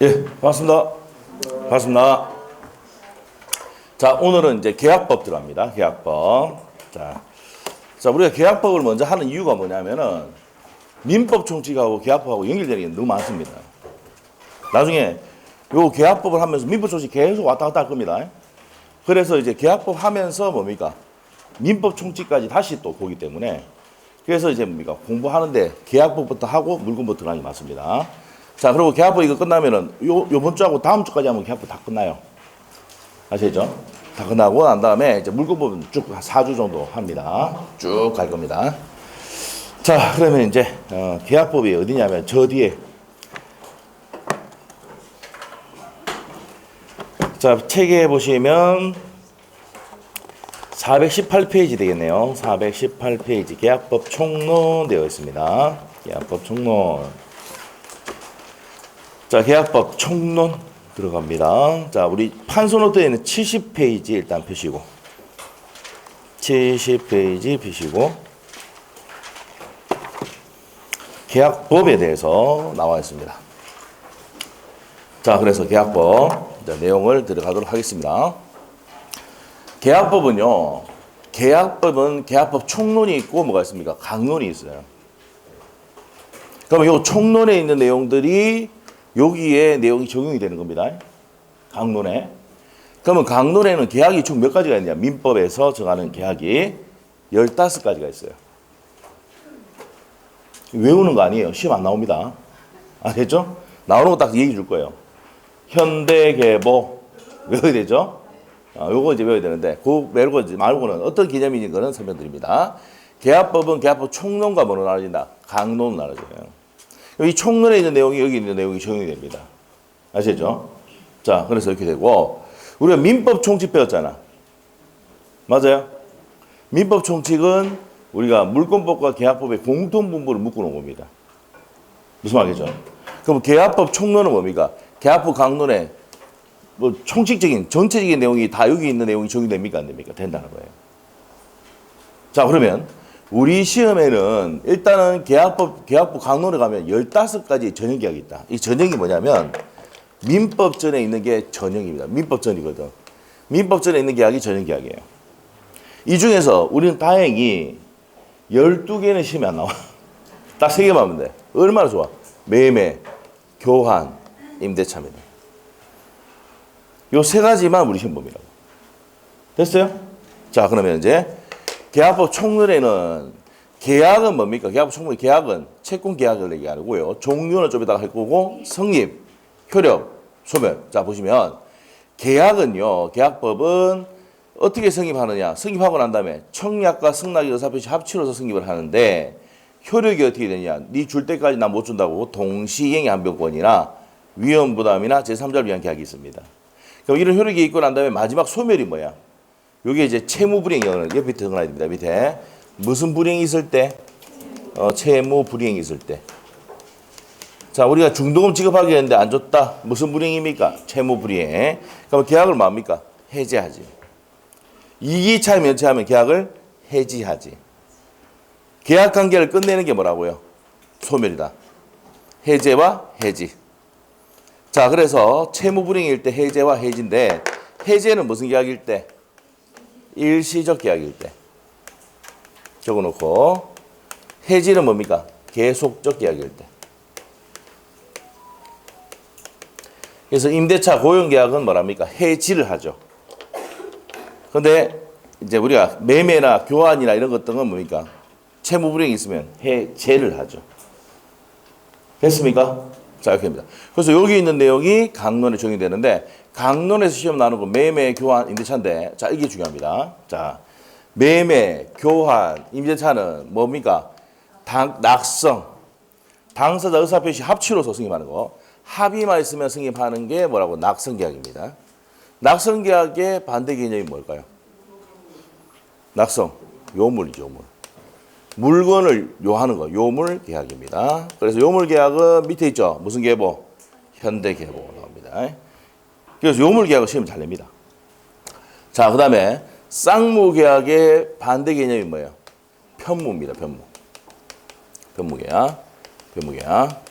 예, 반갑습니다. 반갑습니다. 자, 오늘은 이제 계약법 들어갑니다. 계약법. 자, 우리가 계약법을 먼저 하는 이유가 뭐냐면은 민법 총칙하고 계약법하고 연결되는 게 너무 많습니다. 나중에 요 계약법을 하면서 민법 총칙 계속 왔다 갔다 할 겁니다. 그래서 이제 계약법 하면서 뭡니까? 민법 총칙까지 다시 또 보기 때문에 그래서 이제 뭡니까? 공부하는데 계약법부터 하고 물건부터 들어가는 게 맞습니다. 자, 그리고 계약법 이거 끝나면은 요번 주하고 다음 주까지 하면 계약법 다 끝나요. 아시죠? 다 끝나고 난 다음에 이제 물건법은 쭉 4주 정도 합니다. 쭉 갈 겁니다. 자, 그러면 이제 계약법이 어디냐면 저 뒤에 자, 책에 보시면 418페이지 되겠네요. 418페이지 계약법 총론 되어 있습니다. 계약법 총론. 자, 계약법 총론 들어갑니다. 자, 우리 판소노트에는 70페이지 일단 펴시고 70페이지 펴시고 계약법에 대해서 나와 있습니다. 자, 그래서 계약법 내용을 들어가도록 하겠습니다. 계약법은 계약법 총론이 있고 뭐가 있습니까? 강론이 있어요. 그러면 이 총론에 있는 내용들이 여기에 내용이 적용이 되는 겁니다. 강론에. 그러면 강론에는 계약이 총 몇 가지가 있냐? 민법에서 정하는 계약이 15가지가 있어요. 외우는 거 아니에요. 시험 안 나옵니다. 아셨죠? 나오는 거 딱 얘기해 줄 거예요. 현대계보 외워야 되죠? 요거 이제 외워야 되는데 그 말고는 어떤 개념인지 그런 설명드립니다. 계약법은 계약법 총론과 뭐로 나눠진다? 강론으로 나눠져요. 이 총론에 있는 내용이 여기 있는 내용이 적용이 됩니다. 아시죠? 자, 그래서 이렇게 되고 우리가 민법 총칙 배웠잖아. 맞아요? 민법 총칙은 우리가 물권법과 계약법의 공통분모를 묶어놓은 겁니다. 무슨 말이죠? 그럼 계약법 총론은 뭡니까? 계약법 강론에 뭐 총칙적인 전체적인 내용이 다 여기 있는 내용이 적용됩니까? 안 됩니까? 된다는 거예요. 자, 그러면 우리 시험에는 일단은 계약법 강론에 가면 15가지 전형계약이 있다. 이 전형이 뭐냐면 민법전에 있는 게 전형입니다. 민법전이거든. 민법전에 있는 계약이 전형계약이에요. 이 중에서 우리는 다행히 12개는 시험에 안 나와. 딱 3개만 하면 돼. 얼마나 좋아. 매매, 교환, 임대차입니다. 요 3가지만 우리 시험 봅니다. 됐어요? 자, 그러면 이제 계약법 총론에는 계약은 뭡니까? 계약법 총론 계약은 채권 계약을 얘기하고요. 종료는 좀 이따가 할 거고 성립, 효력, 소멸. 자, 보시면 계약은요. 계약법은 어떻게 성립하느냐? 성립하고 난 다음에 청약과 승낙의 의사표시 합치로서 성립을 하는데 효력이 어떻게 되냐? 네 줄 때까지 나 못 준다고 동시행위 한병권이나 위험부담이나 제3자를 위한 계약이 있습니다. 그럼 이런 효력이 있고 난 다음에 마지막 소멸이 뭐야? 이게 이제 채무불이행이 옆에 들어가야 됩니다. 밑에 무슨 불이행이 있을 때? 채무불이행이 있을 때. 자, 우리가 중도금 지급하게 했는데 안 줬다. 무슨 불이행입니까? 채무불이행. 그럼 계약을 뭡니까? 해지하지. 이기차에 면체하면 계약을 해지하지. 계약관계를 끝내는 게 뭐라고요? 소멸이다. 해제와 해지. 자, 그래서 채무불이행일 때 해제와 해지인데 해제는 무슨 계약일 때? 일시적 계약일 때 적어놓고 해지는 뭡니까? 계속적 계약일 때. 그래서 임대차 고용계약은 뭐랍니까? 해지를 하죠. 근데 이제 우리가 매매나 교환이나 이런 것들은 뭡니까? 채무불이행이 있으면 해제를 하죠. 됐습니까? 자, 이렇게 됩니다. 그래서 여기 있는 내용이 강론에 적용이 되는데 강론에서 시험 나오는 거 매매, 교환, 임대차인데 자, 이게 중요합니다. 자, 매매, 교환, 임대차는 뭡니까? 낙성, 당사자 의사표시 합치로서 승인하는 거. 합의만 있으면 승인하는 게 뭐라고? 낙성계약입니다. 낙성계약의 반대 개념이 뭘까요? 낙성, 요물이죠, 요물. 물건을 요하는 거, 요물계약입니다. 그래서 요물계약은 밑에 있죠. 무슨 계보? 현대계보 나옵니다. 그래서 요물계약은 시험 잘 냅니다. 자, 그 다음에 쌍무계약의 반대 개념이 뭐예요? 편무입니다. 편무. 편무계약. 편무계약.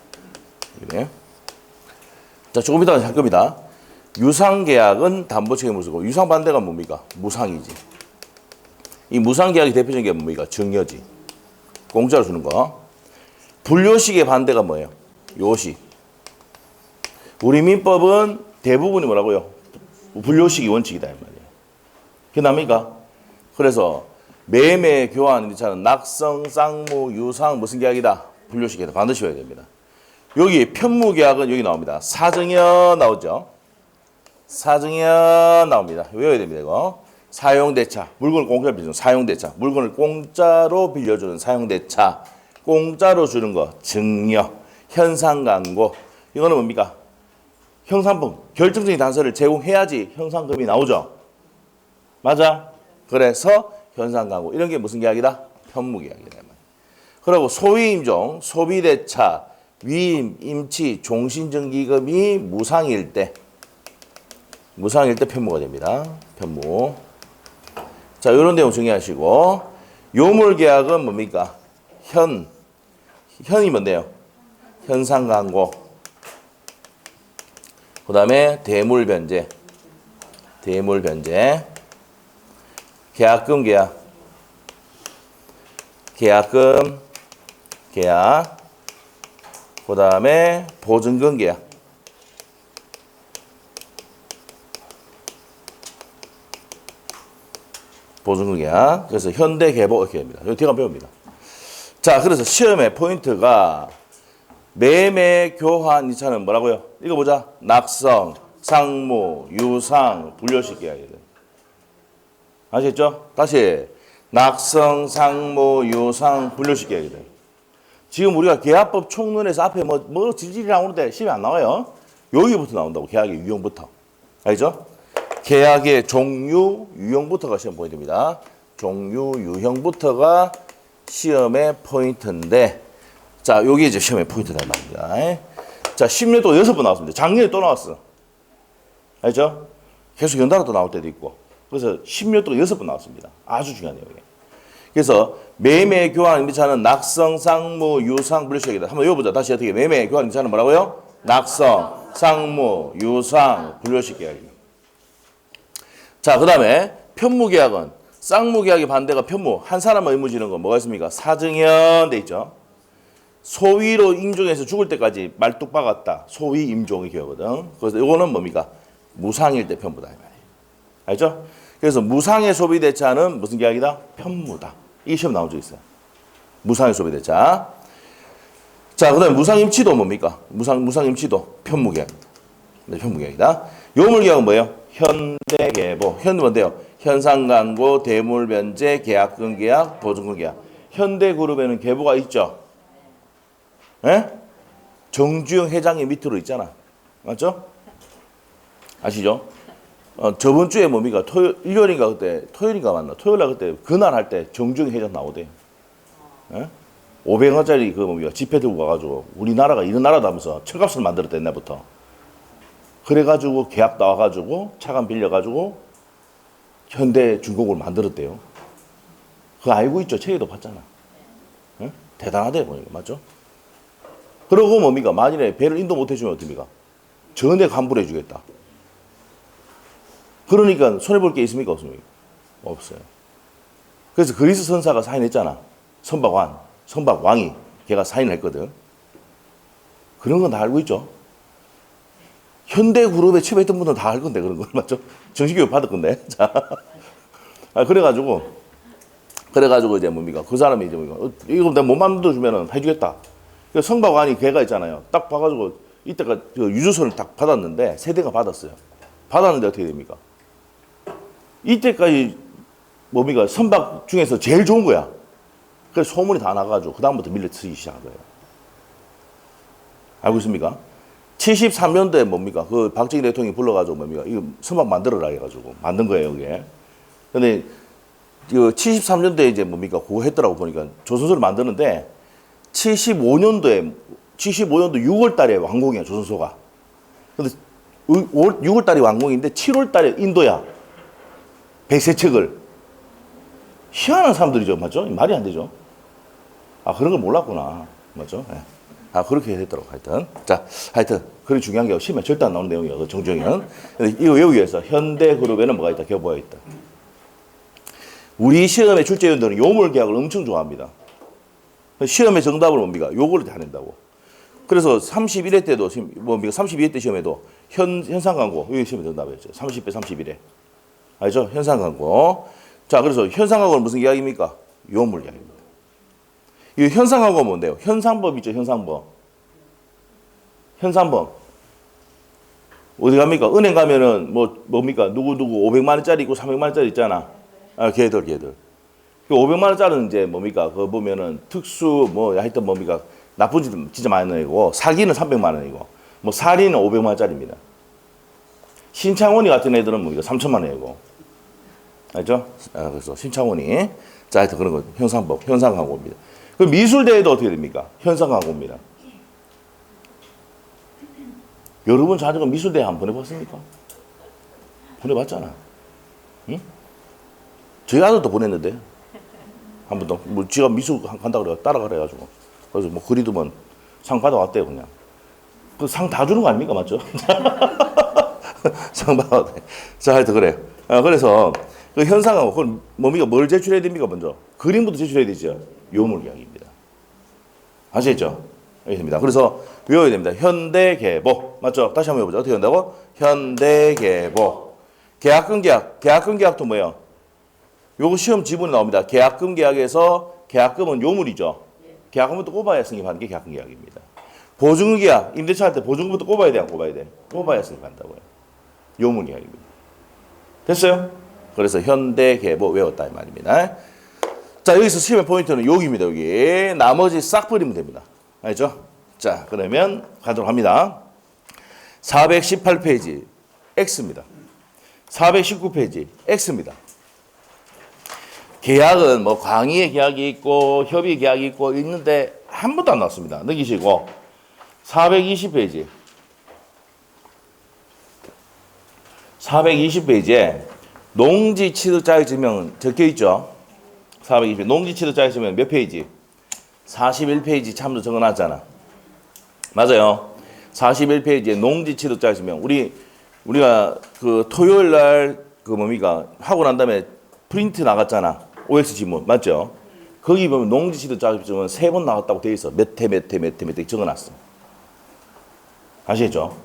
이래. 자, 조금 이따가 할 겁니다. 유상계약은 담보 책임을 쓰고, 유상 반대가 뭡니까? 무상이지. 이 무상계약의 대표적인 게 뭡니까? 증여지. 공짜로 주는 거. 불요식의 반대가 뭐예요? 요식. 우리 민법은 대부분이 뭐라고요? 불요식이 원칙이다, 이 말이에요. 그게 납니까? 그래서 매매, 교환, 이차는 낙성, 쌍무, 유상 무슨 계약이다? 불요식이다. 반드시 외워야 됩니다. 여기 편무계약은 여기 나옵니다. 사증여 나오죠? 사증여 나옵니다. 외워야 됩니다, 이거. 사용대차. 물건을 공짜로 빌려주는 사용대차. 물건을 공짜로 빌려주는 사용대차. 공짜로 주는 거. 증여. 현상광고. 이거는 뭡니까? 형상품. 결정적인 단서를 제공해야지 형상금이 나오죠? 맞아? 그래서 현상광고. 이런 게 무슨 계약이다? 편무계약이다. 그리고 소위임종, 소비대차, 위임, 임치, 종신정기금이 무상일 때 편무가 됩니다. 편무. 자, 이런 내용 정리하시고, 요물계약은 뭡니까? 현이 뭔데요? 현상광고. 그 다음에 대물변제. 계약금 계약. 그 다음에 보증금 계약. 보증금 계약. 그래서 현대개복 이렇게 됩니다. 이거 뒤가 배웁니다. 자, 그래서 시험의 포인트가 매매, 교환, 이차는 뭐라고요? 이거 보자. 낙성, 상무, 유상, 불요식 계약이에요. 아시겠죠? 다시. 낙성, 상무, 유상, 불요식 계약이에요. 지금 우리가 계약법 총론에서 앞에 뭐 질질이 나오는데 시험이 안 나와요. 여기부터 나온다고. 계약의 유형부터. 알죠? 계약의 종류, 유형부터가 시험 포인트입니다. 종류, 유형부터가 시험의 포인트인데, 자, 여기 이제 시험의 포인트다 말입니다. 자, 10년 동안 6번 나왔습니다. 작년에 또 나왔어. 알죠? 계속 연달아 또 나올 때도 있고. 그래서 10년 동안 6번 나왔습니다. 아주 중요한 내용이에요. 그래서 매매, 교환, 임차는 낙성, 쌍무, 유상, 불요식이다. 한번 외워보자. 다시 어떻게 매매, 교환, 임차는 뭐라고요? 낙성, 쌍무, 유상, 불요식 계약입니다. 자, 그 다음에 편무계약은 쌍무계약의 반대가 편무. 한 사람만 의무 지는 건 뭐가 있습니까? 사증연 돼 있죠. 소위로 임종해서 죽을 때까지 말뚝 박았다. 소위 임종의 기회거든. 그래서 이거는 뭡니까? 무상일 때 편무다. 이 말이에요. 알죠? 그래서 무상의 소비대차는 무슨 계약이다? 편무다. 이 시험 나온 적 있어요. 무상의 소비대차. 자, 그 다음에 무상임치도 뭡니까? 무상임치도 편무계약입니다. 네, 편무계약이다. 요물계약은 뭐예요? 현대계보. 현은 뭔데요? 현상광고, 대물변제, 계약금 계약, 보증금 계약. 현대그룹에는 계보가 있죠? 예? 정주영 회장이 밑으로 있잖아. 맞죠? 아시죠? 저번 주에 뭡니까? 일요일인가 그때, 토요일인가 맞나? 토요일날 그때, 그날 할 때 정주영 회장 나오대. 예? 500원짜리 그 뭡니까? 지폐 들고 가가지고, 우리나라가 이런 나라다 하면서 철값을 만들었대, 옛날부터. 그래가지고 계약 나와가지고, 차관 빌려가지고, 현대중공업을 만들었대요. 그거 알고 있죠? 책에도 봤잖아. 예? 대단하대, 보니까. 맞죠? 그러고 뭡니까? 만일에 배를 인도 못 해주면 어떻습니까? 전액 환불해 주겠다. 그러니까 손해볼 게 있습니까? 없습니까? 없어요. 그래서 그리스 선사가 사인했잖아. 선박왕이 걔가 사인을 했거든. 그런 건 다 알고 있죠. 현대그룹에 취업했던 분들은 다 알 건데 그런 거 맞죠? 정식교육 받을 건데. 자, 그래가지고 이제 뭡니까? 그 사람이 이제 뭡니까? 이거 내가 못 만들어주면 해주겠다. 성박왕이 걔가 있잖아요. 딱 봐가지고 이때가 유조선을 딱 받았는데 세대가 받았어요. 받았는데 어떻게 됩니까? 이때까지 뭡니까? 선박 중에서 제일 좋은 거야. 그래서 소문이 다 나가지고 그 다음부터 밀려 쓰기 시작한 거예요. 알고 있습니까? 73년도에 뭡니까? 그 박정희 대통령이 불러가지고 뭡니까? 이거 선박 만들어라 해가지고 만든 거예요, 이게. 근데 73년도에 이제 뭡니까? 그거 했더라고 보니까 조선소를 만드는데 75년도 6월 달에 완공이야, 조선소가. 근데 6월 달이 완공인데 7월 달에 인도야. 100세척을. 희한한 사람들이죠, 맞죠? 말이 안 되죠. 아, 그런 걸 몰랐구나. 맞죠? 네. 그렇게 했도록 하여튼. 자, 하여튼 그게 중요한 게 시험에 절대 안 나오는 내용이에요. 그 정정은. 이거 외우기 위해서 현대그룹에는 뭐가 있다? 교보가 있다. 우리 시험의 출제위원들은 요물계약을 엄청 좋아합니다. 시험의 정답을 뭡니까? 요거를 다 낸다고. 그래서 31회 때도 뭡니까? 32회 때 시험에도 현상광고 여기 시험의 정답이었죠. 30배 31회. 알죠? 현상광고. 자, 그래서 현상광고는 무슨 계약입니까? 요물계약입니다. 이 현상광고가 뭔데요? 현상법 있죠, 현상법. 현상법. 어디 갑니까? 은행 가면은 뭡니까? 누구누구 500만 원짜리 있고 300만 원짜리 있잖아. 걔들. 그 500만 원짜리는 이제 뭡니까? 그거 보면은 특수 하여튼 뭡니까? 나쁜 짓 진짜 많이 내고 사기는 300만 원이고 살인은 500만 원짜리입니다. 신창원이 같은 애들은 뭡니까? 3천만 원이고. 알죠? 그래서 신창원이 자, 하여튼 그런 거 현상법, 현상광고입니다. 그 미술대회도 어떻게 됩니까? 현상광고입니다. 여러분 자녀가 미술대회 안 보내봤습니까? 보내봤잖아. 응? 저희 아들도 보냈는데 한 번도 지가 미술 간다고 그래 따라가라 해가지고 그래서 그리더만 상 받아왔대요 그냥. 그 상 다 주는 거 아닙니까? 맞죠? 상 받아왔대. 자, 하여튼 그래요. 그래서 그 현상하고 그건 뭡니까? 뭘 제출해야 됩니까? 먼저 그림부터 제출해야 되죠. 요물계약입니다. 아시겠죠? 알겠습니다. 그래서 외워야 됩니다. 현대계보 맞죠? 다시 한번 해보자. 어떻게 한다고? 현대계보. 계약금 계약도 뭐예요? 요거 시험 지문에 나옵니다. 계약금 계약에서 계약금은 요물이죠. 계약금부터 꼽아야 승인하는 게 계약금 계약입니다. 보증금 계약 임대차 할 때 보증금부터 꼽아야 돼, 안 꼽아야 돼? 꼽아야 승인한다고요. 요물 계약입니다. 됐어요? 그래서 현대계보 외웠다 이 말입니다. 자, 여기서 시험의 포인트는 여기입니다. 여기 나머지 싹 버리면 됩니다. 알죠? 자, 그러면 가도록 합니다. 418페이지 X입니다. 419페이지 X입니다. 계약은 광의의 계약이 있고 협의 계약이 있고 있는데 한 번도 안 나왔습니다. 넘기시고 420페이지 420페이지에 농지 취득 자격증명 적혀 있죠. 420페이지 농지 취득 자격증명 몇 페이지? 41페이지 참조 적어놨잖아. 맞아요. 41페이지에 농지 취득 자격증명 우리가 그 토요일 날 그 뭡니까 하고 난 다음에 프린트 나갔잖아. OX 지문 맞죠? 거기 보면 농지 취득 자격증은 3번 나왔다고 돼 있어. 몇 회 적어놨어. 아시겠죠?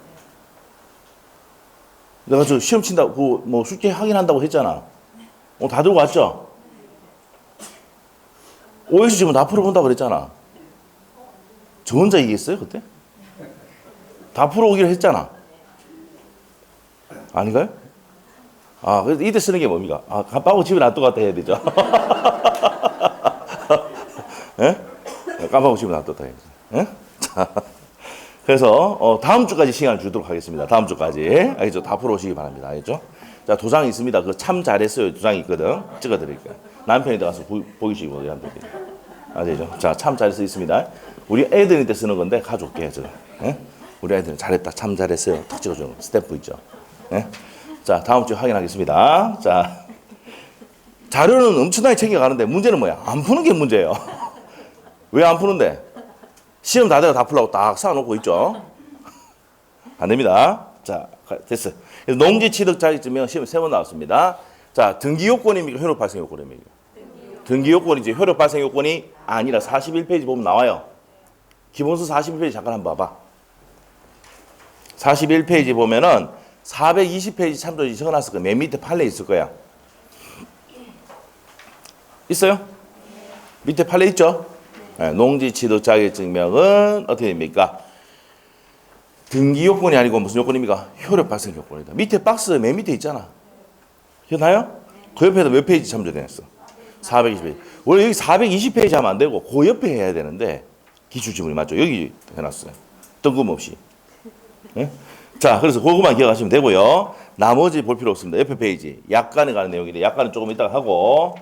내가 저 시험 친다고 숙제 확인한다고 했잖아. 다 들고 왔죠? OX 지문 다 풀어본다고 그랬잖아. 저 혼자 얘기했어요 그때? 다 풀어오기로 했잖아. 아닌가요? 그래서 이때 쓰는 게 뭡니까? 깜빡하고 집에 놔두고 갔다 해야 되죠. 예? 깜빡하고 집에 놔뒀다 해야죠. 예? 자, 그래서 다음 주까지 시간을 주도록 하겠습니다. 다음 주까지. 알겠죠? 다 풀어오시기 바랍니다. 알겠죠? 자, 도장이 있습니다. 그 참 잘했어요. 도장이 있거든. 찍어드릴게요. 남편이 가서 보이시고 얘한테. 아시죠? 자, 참 잘했어 있습니다. 우리 애들한테 쓰는 건데 가져올게요. 예? 우리 애들은 잘했다. 참 잘했어요. 탁 찍어주는 스탬프 있죠. 예? 자, 다음 주에 확인하겠습니다. 자, 자료는 엄청나게 챙겨가는데 문제는 뭐야? 안 푸는 게 문제예요. 왜 안 푸는데? 시험 다 되고 다 풀라고 딱 쌓아놓고 있죠. 안 됩니다. 자, 됐어요. 농지 취득 자격증명 시험 3번 나왔습니다. 자, 등기 요건입니까? 효력 발생 요건입니까? 등기 요건이지 효력 발생 요건이 아니라 41페이지 보면 나와요. 기본서 41페이지 잠깐 한번 봐봐. 41페이지 보면은 420페이지 참조지 적어놨을 거야. 맨 밑에 판례 있을 거야. 있어요? 밑에 판례 있죠? 네, 농지 취득 자격증명은 어떻게 됩니까? 등기 요건이 아니고 무슨 요건입니까? 효력 발생 요건이다. 밑에 박스 맨 밑에 있잖아. 기억나요? 그 옆에도 몇 페이지 참조되었어? 420페이지. 원래 여기 420페이지 하면 안 되고 그 옆에 해야 되는데 기출지문이 맞죠? 여기 해놨어요. 뜬금없이. 네? 자, 그래서 그것만 기억하시면 되고요. 나머지 볼 필요 없습니다. 옆에 페이지. 약관에 관한 내용인데 약관은 조금 이따가 하고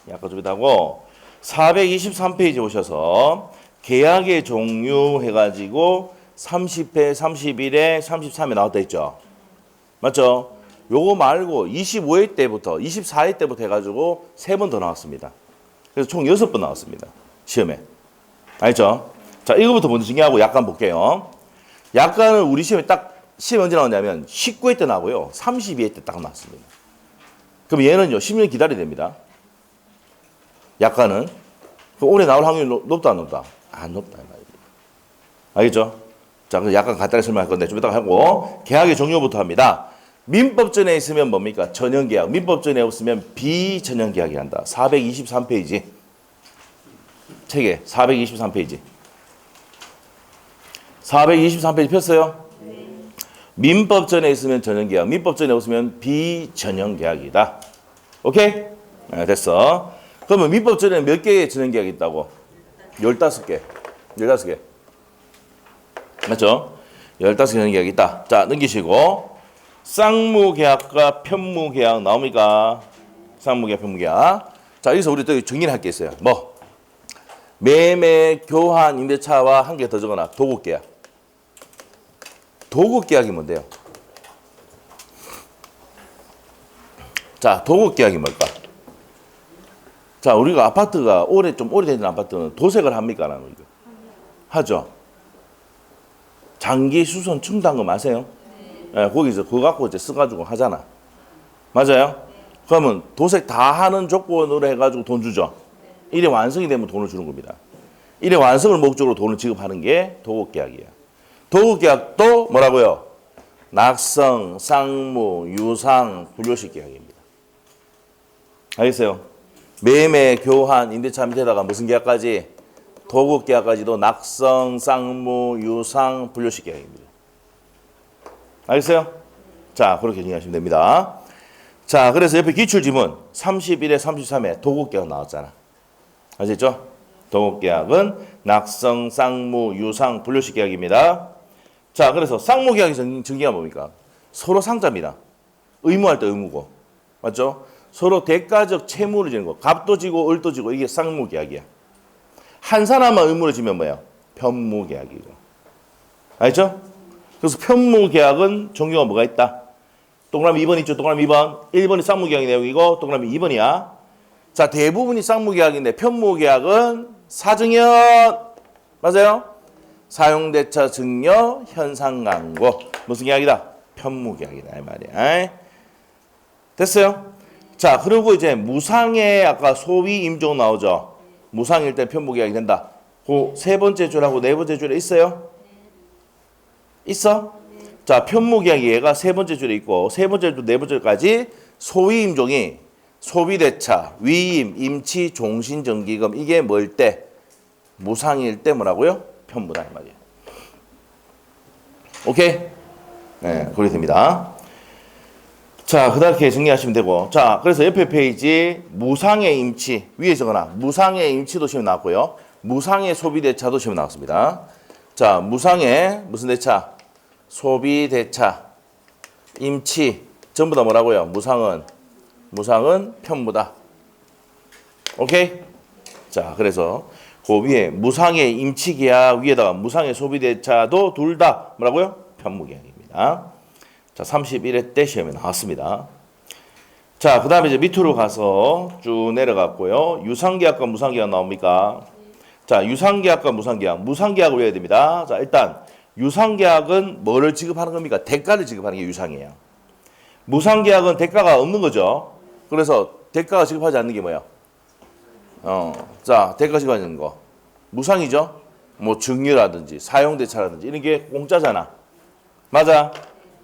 약관 좀 이따 하고 423페이지 오셔서 계약의 종류 해가지고 30회, 31회, 33회 나왔다 있죠. 맞죠? 요거 말고 25회 때부터 24회 때부터 해가지고 3번 더 나왔습니다. 그래서 총 6번 나왔습니다. 시험에. 알죠? 자, 이거부터 먼저 정리하고 약관 볼게요. 약관은 우리 시험에 시험 언제 나오냐면 19회 때 나오고요. 32회 때 딱 나왔습니다. 그럼 얘는요, 10년 기다려야 됩니다. 약관은. 그럼 올해 나올 확률이 높다, 안 높다? 안 높다, 이 말입니다. 알겠죠? 자, 그럼 약관 간단히 설명할 건데, 좀 이따가 하고, 계약의 종료부터 합니다. 민법전에 있으면 뭡니까? 전형계약. 민법전에 없으면 비전형계약이 한다. 423페이지. 책에 423페이지. 423페이지 폈어요? 네. 민법전에 있으면 전형계약, 민법전에 없으면 비전형계약이다. 오케이? 네, 됐어. 그러면 민법전에는 몇 개의 전형계약이 있다고? 15개. 15개. 맞죠? 15개 전형계약이 있다. 자, 넘기시고. 쌍무계약과 편무계약 나옵니까? 쌍무계약, 편무계약. 자, 여기서 우리 또 정리를 할 게 있어요. 뭐? 매매, 교환, 임대차와 한 개 더 적어놔. 도급계약. 도급계약이 뭔데요? 자, 도급계약이 뭘까? 자, 우리가 아파트가 좀 오래된 아파트는 도색을 합니까? 안 합니까? 하죠. 장기 수선 충당금 아세요? 네, 거기서 그거 갖고 이제 써가지고 하잖아. 맞아요? 그러면 도색 다 하는 조건으로 해가지고 돈 주죠. 이래 완성이 되면 돈을 주는 겁니다. 이래 완성을 목적으로 돈을 지급하는 게 도급계약이에요. 도급계약도 뭐라고요? 낙성, 쌍무, 유상, 분료식 계약입니다. 알겠어요? 매매, 교환, 임대차 밑에다가 무슨 계약까지? 도급계약까지도 낙성, 쌍무, 유상, 분료식 계약입니다. 알겠어요? 자, 그렇게 정리하시면 됩니다. 자, 그래서 옆에 기출지문 31에 33에 도급계약 나왔잖아. 아시죠? 도급계약은 낙성, 쌍무, 유상, 분료식 계약입니다. 자, 그래서 쌍무계약의 전개가 뭡니까? 서로 상자입니다. 의무할 때 의무고. 맞죠? 서로 대가적 채무를 지는 거. 값도 지고 을도 지고 이게 쌍무계약이야. 한 사람만 의무를 지면 뭐예요? 편무계약이죠. 알죠? 그래서 편무계약은 종류가 뭐가 있다? 동그라미 2번 있죠? 동그라미 2번. 1번이 쌍무계약의 내용이고 동그라미 2번이야. 자, 대부분이 쌍무계약인데 편무계약은 사증연. 맞아요? 사용대차 증여 현상광고. 무슨 계약이다? 편무계약이다 이 말이야. 됐어요? 자, 그리고 이제 무상의 아까 소위 임종 나오죠? 무상일 때 편무계약이 된다. 그 세 번째 줄하고 네 번째 줄에 있어요? 있어? 자, 편무계약이 얘가 세 번째 줄에 있고 세 번째 줄, 네 번째 줄까지 소위 임종이 소비대차, 위임, 임치, 종신정기금 이게 뭘 때? 무상일 때 뭐라고요? 편무다 이 말이에요. 오케이? 네, 그렇게 됩니다. 자, 그렇게 정리하시면 되고. 자, 그래서 옆에 페이지 무상의 임치 위에 적어놔. 무상의 임치도 시험 나왔고요. 무상의 소비대차도 시험 나왔습니다. 자, 무상의 무슨 대차? 소비대차, 임치 전부 다 뭐라고요? 무상은 편무다. 오케이? 자, 그래서 그 위에 무상의 임치계약 위에다가 무상의 소비대차도 둘 다 뭐라고요? 편무계약입니다. 자, 31회 때 시험에 나왔습니다. 자, 그 다음에 이제 밑으로 가서 쭉 내려갔고요. 유상계약과 무상계약 나옵니까? 자, 유상계약과 무상계약. 무상계약을 외워야 됩니다. 자, 일단 유상계약은 뭐를 지급하는 겁니까? 대가를 지급하는 게 유상이에요. 무상계약은 대가가 없는 거죠. 그래서 대가가 지급하지 않는 게 뭐야? 자, 대가 지급하는 거. 무상이죠? 뭐 증여라든지 사용대차라든지 이런 게 공짜잖아. 맞아?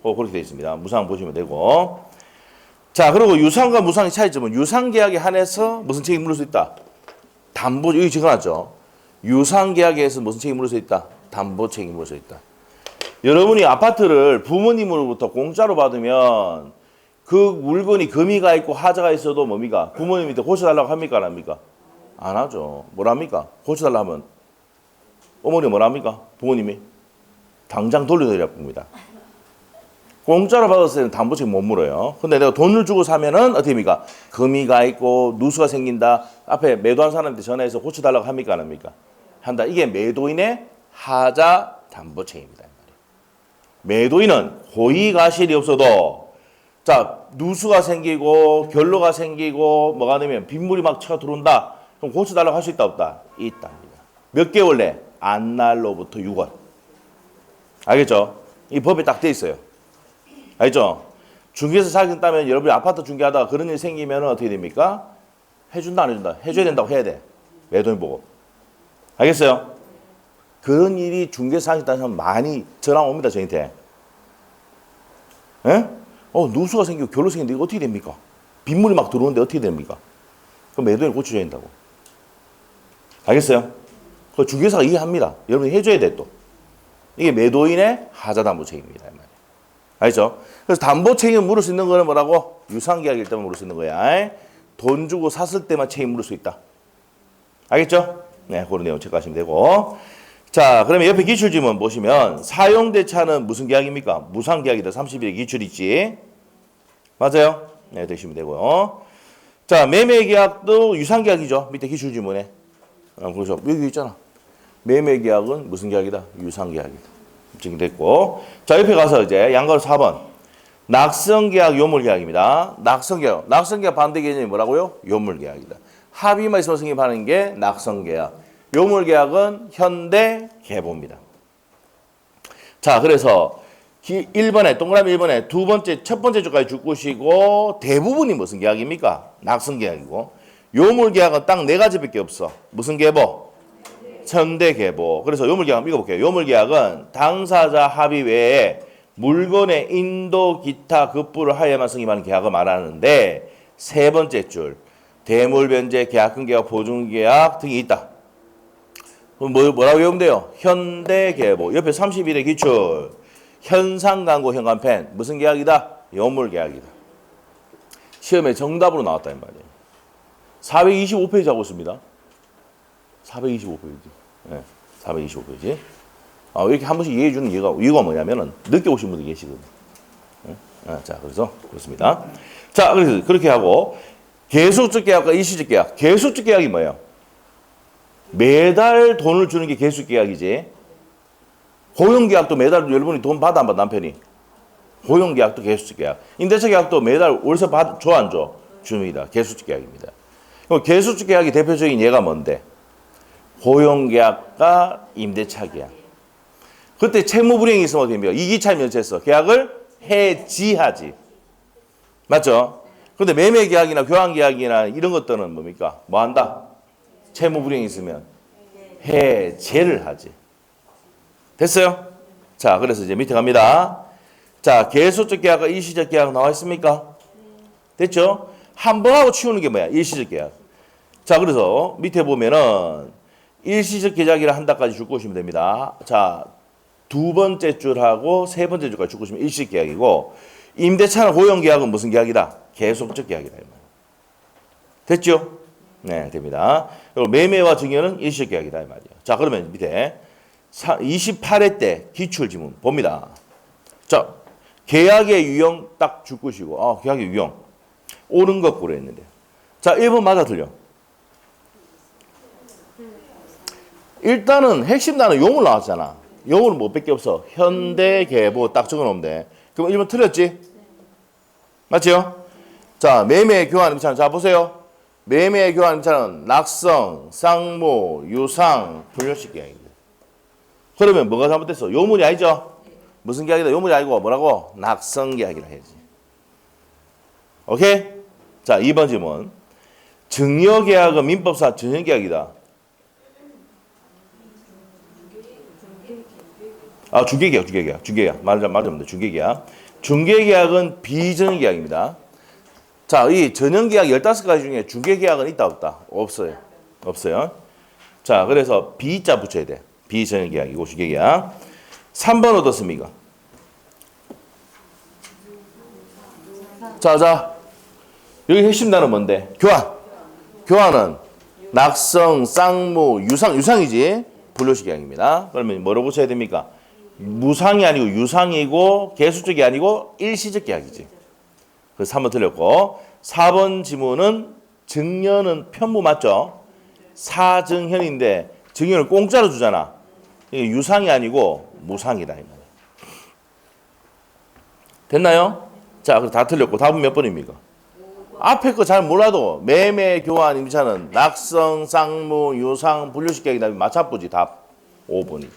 그렇게 되어 있습니다. 무상 보시면 되고. 자, 그리고 유상과 무상의 차이점은 유상계약에 한해서 무슨 책임을 물을 수 있다? 담보, 여기 적어놨죠. 유상계약에서 무슨 책임을 물을 수 있다? 담보 책임을 물을 수 있다. 여러분이 아파트를 부모님으로부터 공짜로 받으면 그 물건이 금이가 있고 하자가 있어도 뭡니까? 부모님한테 고쳐달라고 합니까? 안 합니까? 안 하죠. 뭐랍니까? 고쳐달라고 하면 어머니 뭐랍니까? 부모님이 당장 돌려드리라고 합니다. 공짜로 받았을 때는 담보 책임 못 물어요. 근데 내가 돈을 주고 사면은 어떻게 합니까? 금이가 있고 누수가 생긴다. 앞에 매도한 사람한테 전화해서 고쳐달라고 합니까? 안 합니까? 한다. 이게 매도인의 하자 담보 책임이다. 매도인은 고의가실이 없어도 자, 누수가 생기고 결로가 생기고 뭐가 되면 빗물이 막 쳐 들어온다. 그럼 고쳐달라고 할 수 있다 없다? 있답니다. 몇 개월 내? 안날로부터 6월. 알겠죠? 이 법에 딱 돼 있어요. 알죠? 중개에서 사겠다면 여러분이 아파트 중개하다가 그런 일이 생기면 어떻게 됩니까? 해준다 안 해준다? 해줘야 된다고 해야 돼. 매도인 보고. 알겠어요? 그런 일이 중개에서 사겠다는 사람 많이 전화 옵니다. 저한테. 예? 누수가 생기고 결로 생기는데 이거 어떻게 됩니까? 빗물이 막 들어오는데 어떻게 됩니까? 그럼 매도인을 고쳐줘야 된다고. 알겠어요? 그 중개사가 이해합니다. 여러분이 해줘야 돼 또. 이게 매도인의 하자담보 책임입니다. 알죠? 그래서 담보 책임을 물을 수 있는 거는 뭐라고? 유상계약일 때만 물을 수 있는 거야. 돈 주고 샀을 때만 책임 물을 수 있다. 알겠죠? 네, 그런 내용 체크하시면 되고. 자, 그러면 옆에 기출지문 보시면 사용대차는 무슨 계약입니까? 무상계약이다. 30일의 기출 있지. 맞아요? 네, 되시면 되고요. 자, 매매계약도 유상계약이죠. 밑에 기출지문에. 그렇죠. 여기 있잖아. 매매계약은 무슨 계약이다? 유상계약이다. 증명됐고. 자, 옆에 가서 이제 양가로 4번. 낙성계약, 요물계약입니다. 낙성계약. 낙성계약 반대 개념이 뭐라고요? 요물계약이다. 합의만 있으면 승인하는 게 낙성계약. 요물계약은 현대개보입니다. 자, 그래서 1번에 동그라미 1번에 두 번째 첫 번째 줄까지 줄것이고 대부분이 무슨 계약입니까? 낙성계약이고 요물계약은 딱 네 가지밖에 없어. 무슨 계보? 현대개보. 그래서 요물계약 한번 읽어볼게요. 요물계약은 당사자 합의 외에 물건의 인도 기타 급부를 하여야만 승인하는 계약을 말하는데 세 번째 줄 대물변제, 계약근계약, 보증계약 등이 있다. 그럼 뭐라고 외우면 돼요? 현대개보. 옆에 31의 기출. 현상광고, 현관펜. 무슨 계약이다? 요물계약이다. 시험에 정답으로 나왔다 이 말이에요. 425페이지 하고 있습니다. 425페이지. 네, 425페이지. 이렇게 한 번씩 이해해 주는 이유가 뭐냐면은 늦게 오신 분들이 계시거든요. 네? 자, 그래서 그렇습니다. 자, 그래서 그렇게 하고 계속적 계약과 일시적 계약. 계속적 계약이 뭐예요? 매달 돈을 주는 게 계속 계약이지. 고용계약도 매달 여러분이 돈 받아 안 받아 남편이. 고용계약도 계속적 계약. 임대차 계약도 매달 월세 줘 안 줘? 줍니다. 계속적 계약입니다. 계속적 계약의 대표적인 예가 뭔데? 고용계약과 임대차 계약. 그때 채무불이행이 있으면 어떻게 됩니까? 이기차 면세에서 계약을 해지하지. 맞죠? 근데 매매계약이나 교환계약이나 이런 것들은 뭡니까? 뭐 한다? 채무불이행이 있으면 해제를 하지. 됐어요? 자, 그래서 이제 밑에 갑니다. 자, 계속적 계약과 일시적 계약 나와 있습니까? 됐죠? 한 번 하고 치우는 게 뭐야? 일시적 계약. 자, 그래서 밑에 보면은 일시적 계약이라 한다까지 줄 것이면 됩니다. 자, 두 번째 줄하고 세 번째 줄까지 줄 것이면 일시적 계약이고 임대차나 고용계약은 무슨 계약이다? 계속적 계약이다. 됐죠? 네, 됩니다. 그리고 매매와 증여는 일시적 계약이다 이 말이에요. 자, 그러면 밑에 28회 때 기출지문 봅니다. 자, 계약의 유형 딱 줄 것이고 계약의 유형 옳은 거꾸로 했는데 자, 1번 맞아 틀려? 일단은 핵심 단어 용을 나왔잖아. 용은 뭐 밖에 없어. 현대개보 딱 적어놓으면 돼. 그럼 1번 틀렸지? 맞죠? 자, 매매 교환 임차는 자 보세요. 매매 교환 임차는 낙성, 쌍무, 유상, 불효식 계약입니다. 그러면 뭐가 잘못됐어? 요물이 아니죠? 무슨 계약이다? 요물이 아니고 뭐라고? 낙성 계약이라 해야지. 오케이? 자, 2번 질문. 증여 계약은 민법상 증여 계약이다. 중개계약. 말하자면 중개계약. 중개계약은 비전형 계약입니다. 자, 이 전형계약 15가지 중에 중개계약은 있다, 없다? 없어요. 자, 그래서 B자 붙여야 돼. 비전형계약이고 중개계약. 3번 어떻습니까? 자. 여기 핵심 단어 뭔데? 교환은 낙성, 쌍무, 유상이지? 불효식 계약입니다. 그러면 뭐로 붙여야 됩니까? 무상이 아니고 유상이고 계수적이 아니고 일시적 계약이지. 그래서 3번 틀렸고 4번 지문은 증여는 편무 맞죠? 사증현인데 증여를 공짜로 주잖아. 이게 유상이 아니고 무상이다. 됐나요? 자, 그럼 다 틀렸고 답은 몇 번입니까? 앞에 거 잘 몰라도 매매, 교환, 임차는 낙성, 쌍무, 유상, 분류식 계약이다. 맞춰보지 답. 5번이지.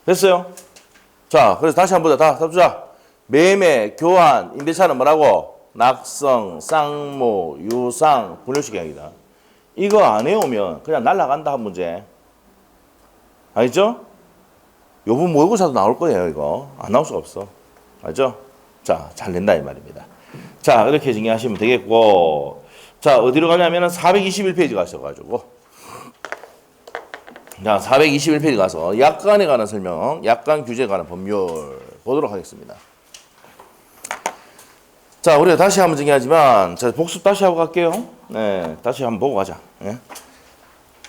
됐어요? 자, 그래서 다시 한번 보자. 답 주자. 매매, 교환, 임대차는 뭐라고? 낙성, 쌍무, 유상, 분류식 계약이다. 이거 안 해오면 그냥 날라간다 한 문제. 알죠? 요번 모의고사도 나올 거예요, 이거. 안 나올 수가 없어. 알죠? 자, 잘 낸다 이 말입니다. 자, 이렇게 정리하시면 되겠고. 자, 어디로 가냐면은 421페이지 가셔가지고. 자, 421페이지 가서 약관에 관한 설명, 약관 규제에 관한 법률 보도록 하겠습니다. 자, 우리가 다시 한번 정리하지만, 자, 복습 다시 하고 갈게요. 네, 다시 한번 보고 가자. 네.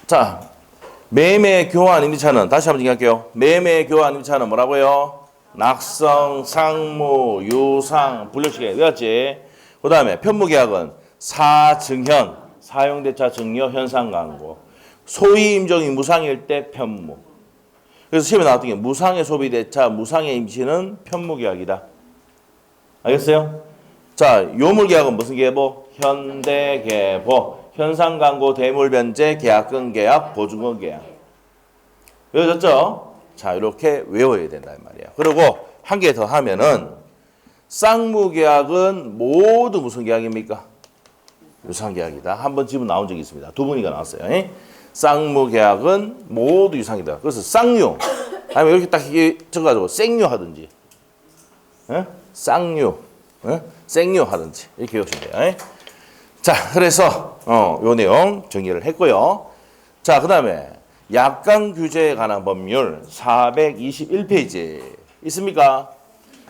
자, 매매, 교환, 임대차는 다시 한번 정리할게요. 매매, 교환, 임대차는 뭐라고요? 낙성, 상무, 유상, 분류식에 외웠지? 그 다음에 편무계약은 사증현, 사용대차 증여, 현상광고. 소위 임종이 무상일 때 편무. 그래서 시험에 나왔던 게 무상의 소비대차, 무상의 임시는 편무계약이다. 알겠어요? 자, 요물계약은 무슨 계보? 현대계보. 현상광고, 대물변제, 계약금 계약, 보증금 계약. 외워졌죠? 자, 이렇게 외워야 된다 이 말이야. 그리고 한 개 더 하면은 쌍무계약은 모두 무슨 계약입니까? 유상계약이다. 한번 지금 나온 적이 있습니다. 두 번이가 나왔어요. 쌍무계약은 모두 유상이다. 그래서 쌍유 아니면 이렇게 딱 적어가지고 생유 하든지, 쌍유, 생유 하든지 이렇게 외우시면 돼요. 자, 그래서 요 내용 정리를 했고요. 자, 그 다음에 약관 규제에 관한 법률 421페이지 있습니까?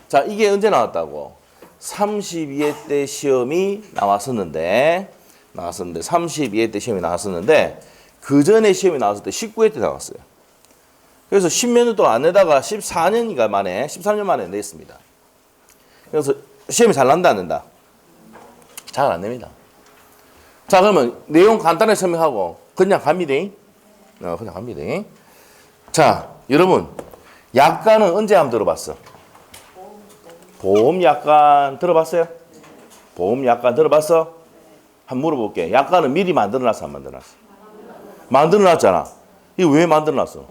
자, 이게 언제 나왔다고? 32회 때 시험이 나왔었는데 32회 때 시험이 나왔었는데 그 전에 시험이 나왔을 때 19회 때 나왔어요. 그래서 10몇 년 동안 안 내다가 14년인가 만에 13년 만에 냈습니다. 그래서 시험이 잘 난다 안 된다? 잘 안 냅니다. 자, 그러면 내용 간단하게 설명하고 그냥 갑니다. 그냥 갑니다. 자, 여러분 약관은 언제 한번 들어봤어? 보험 약관 들어봤어요? 보험 약관 들어봤어? 한번 물어볼게. 약관은 미리 만들어놨어 안 만들어놨어? 만들어놨잖아. 이거 왜 만들어놨어?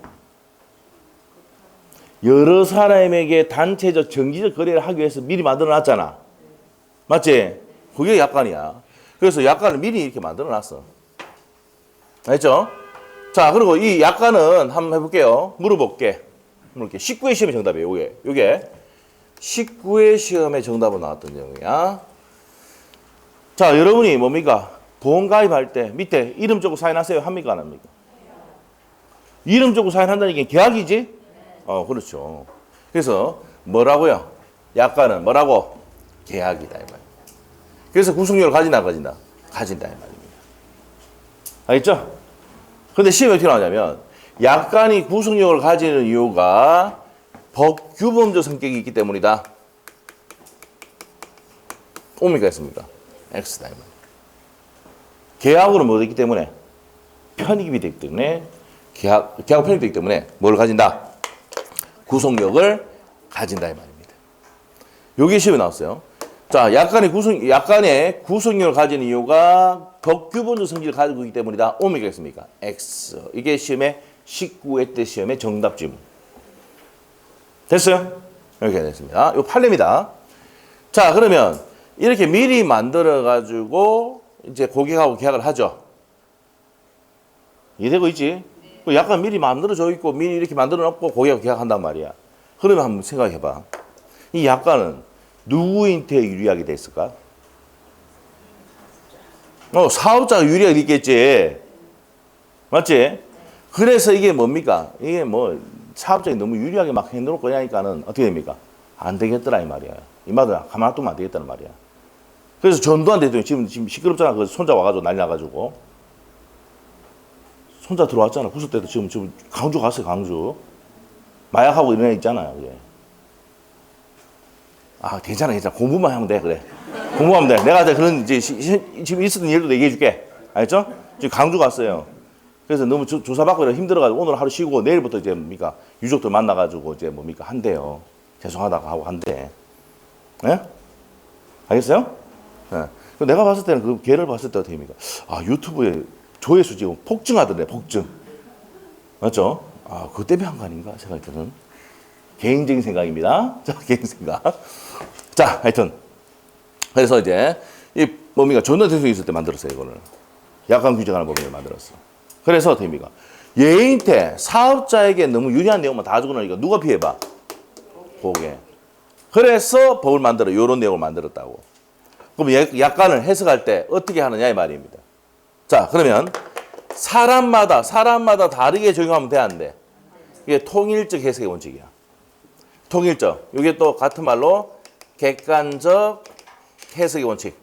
여러 사람에게 단체적 정기적 거래를 하기 위해서 미리 만들어놨잖아. 맞지? 그게 약관이야. 그래서 약관을 미리 이렇게 만들어놨어. 알겠죠? 자, 그리고 이 약관은 한번 해볼게요. 물어볼게. 19회 시험의 정답이에요. 요게 19회 시험의 정답은 나왔던 내용이야. 자, 여러분이 뭡니까? 보험 가입할 때 밑에 이름 적고 사인하세요. 합니까? 안 합니까? 이름 적고 사인한다는 게 계약이지? 그렇죠. 그래서 뭐라고요? 약관은 뭐라고? 계약이다 이 말이야. 그래서 구속력을 가진다, 가진다? 가진다 이 말입니다. 알겠죠? 근데 시험에 어떻게 나오냐면 약관이 구속력을 가지는 이유가 법규범적 성격이 있기 때문이다. 옵니까 있습니까? X다 이 말이야. 계약으로 뭐 되기 때문에 편익이 되기 때문에 계약 편익이 되기 때문에 뭘 가진다? 구속력을 가진다 이 말입니다. 여기 시험에 나왔어요. 자, 약간의 구속력을 가지는 이유가 법규범적 성질을 가지고 있기 때문이다. 옵니까 있습니까? X. 이게 시험의 19회 때 시험의 정답 지문. 됐어요? 이렇게 됐습니다. 이거 판례입니다. 자, 그러면 이렇게 미리 만들어 가지고 이제 고객하고 계약을 하죠. 이해되고 있지? 약간 미리 만들어져 있고 미리 이렇게 만들어 놓고 고객하고 계약한단 말이야. 그러면 한번 생각해 봐. 이 약관은 누구한테 유리하게 됐을까? 사업자가 유리하게 있겠지. 맞지? 그래서 이게 뭡니까? 이게 뭐 사업자가 너무 유리하게 막 해놓고 하니까는 어떻게 됩니까? 안 되겠더라 이 말이야. 이 말은 가만 놔두면 안 되겠다는 말이야. 그래서 전두환 대통령 지금 시끄럽잖아. 그 손자 와가지고 난리 나가지고. 손자 들어왔잖아. 구속 때도 지금 강주 갔어요. 강주. 마약하고 이런 애 있잖아요. 그래. 괜찮아. 공부만 하면 돼. 그래. 공부하면 돼. 내가 그런 이제 지금 있었던 일도 얘기해 줄게. 알겠죠? 지금 강주 갔어요. 그래서 너무 조사받고 힘들어가지고 오늘 하루 쉬고 내일부터 이제 뭡니까? 유족들 만나가지고 이제 뭡니까? 한대요. 죄송하다고 하고 한대. 예? 알겠어요? 예. 내가 봤을 때는 그 걔를 봤을 때 어떻게 됩니까? 유튜브에 조회수 지금 폭증하던데, 폭증. 맞죠? 아, 그것 때문에 한 거 아닌가? 생각이 드는. 개인적인 생각입니다. 자, 개인 생각. 자, 하여튼. 그래서 이제, 이 뭡니까? 전원 대통령이 있을 때 만들었어요, 이거를. 약관 규정하는 법령을 만들었어. 그래서 됩니까? 예인태, 사업자에게 너무 유리한 내용만 다 주고 나니까 누가 피해봐? 고객. 그래서 법을 만들어, 이런 내용을 만들었다고. 그럼 약관을 해석할 때 어떻게 하느냐, 이 말입니다. 자, 그러면 사람마다 다르게 적용하면 돼, 안 돼? 이게 통일적 해석의 원칙이야. 통일적. 이게 또 같은 말로 객관적 해석의 원칙.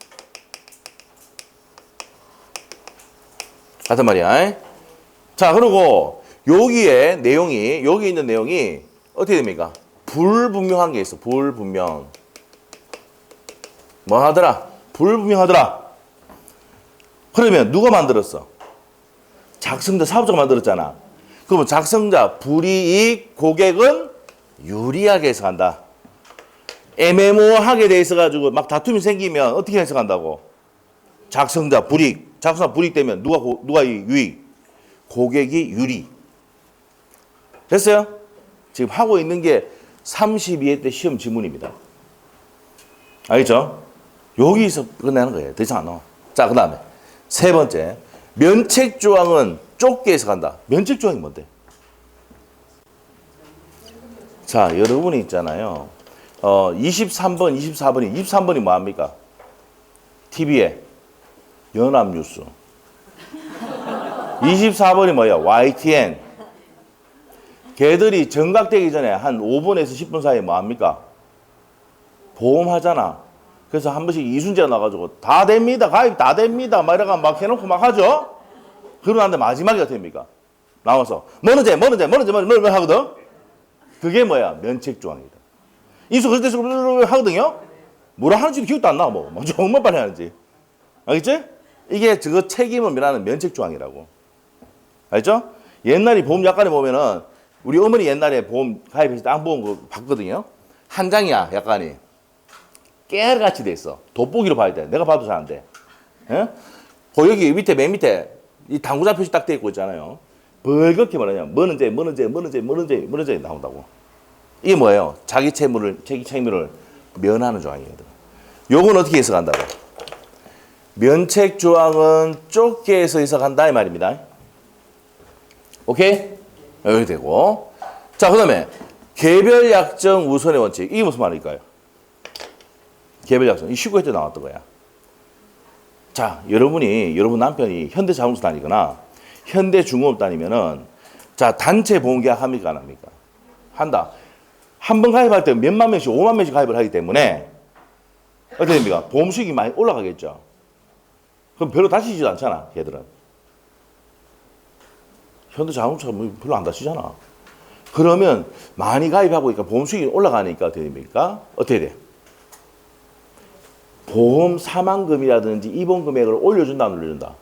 같은 말이야. 자, 그리고 여기 있는 내용이 어떻게 됩니까? 불분명한 게 있어. 불분명. 뭐 하더라? 불분명하더라. 그러면 누가 만들었어? 작성자, 사업자가 만들었잖아. 그러면 작성자, 불이익, 고객은 유리하게 해석한다. 애매모호하게 돼 있어가지고 막 다툼이 생기면 어떻게 해석한다고? 작성자, 불이익. 작성자, 불이익 되면 누가 유익? 고객이 유리. 됐어요? 지금 하고 있는 게 32회 때 시험 지문입니다. 알겠죠? 여기서 끝내는 거예요. 더 이상 안 나와. 자, 그 다음에 세 번째. 면책조항은 좁게 해석한다. 면책조항이 뭔데? 자, 여러분이 있잖아요. 23번, 23번이 뭐합니까? TV에 연합뉴스. 24번이 뭐야? YTN. 걔들이 정각되기 전에 한 5분에서 10분 사이에 뭐합니까? 보험하잖아. 그래서 한 번씩 이순재가 나가지고 다 됩니다. 가입 다 됩니다. 막 이러고 막 해놓고 막 하죠? 그러는데 마지막에 어떻게 됩니까? 나와서 뭐는지 하거든? 그게 뭐야? 면책조항이다. 인수 그럴 때 하거든요? 뭐라 하는지도 기억도 안 나. 뭐 정말 빨리 하는지. 알겠지? 이게 저거 책임을 면하는 면책조항이라고. 알죠? 옛날에 보험 약관에 보면은 우리 어머니 옛날에 보험 가입했을 때 안보험 거 봤거든요. 한 장이야 약관이. 깨알같이 돼 있어. 돋보기로 봐야 돼. 내가 봐도 잘 안 돼. 예? 그 여기 밑에 맨 밑에 이 당구장 표시 딱 돼 있고 있잖아요. 벌겋게 말하냐. 뭐는지 나온다고. 이게 뭐예요? 자기 책임을 면하는 조항이거든. 요건 어떻게 해석한다고? 면책 조항은 좁게 해서 해석한다 이 말입니다. 오케이? 여기 되고. 자, 그다음에 개별 약정 우선의 원칙. 이게 무슨 말일까요? 개별 약정. 이 19회 때 나왔던 거야. 자, 여러분 남편이 현대자동차 다니거나 현대중공업 다니면은 자, 단체 보험계약 합니까 안 합니까? 한다. 한 번 가입할 때 몇만 명씩 5만 명씩 가입을 하기 때문에 어떻게 됩니까? 보험 수익이 많이 올라가겠죠. 그럼 별로 다치지도 않잖아, 걔들은. 현대자동차가 뭐 별로 안 다치잖아. 그러면 많이 가입하고 있으니까 보험 수익이 올라가니까 어떻게 됩니까? 어떻게 돼? 보험 사망금이라든지 입원 금액을 올려준다, 안 올려준다?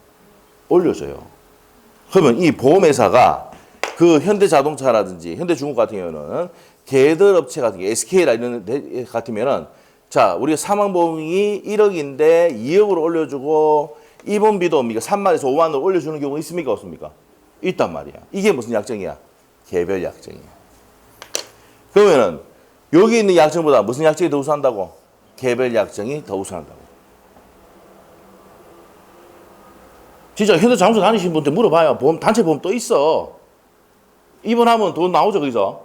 올려줘요. 그러면 이 보험회사가 그 현대자동차라든지 현대중공업 같은 경우는 걔들 업체 같은 게 SK나 이런 데 같으면은 자, 우리가 사망보험이 1억인데 2억으로 올려주고 입원비도 3만에서 5만으로 올려주는 경우가 있습니까? 없습니까? 있단 말이야. 이게 무슨 약정이야? 개별 약정이야. 그러면은 여기 있는 약정보다 무슨 약정이 더 우수한다고? 개별 약정이 더 우수한다고. 진짜 현대자동차 다니시는 분한테 물어봐요. 보험, 단체 보험 또 있어. 입원하면 돈 나오죠, 거기서.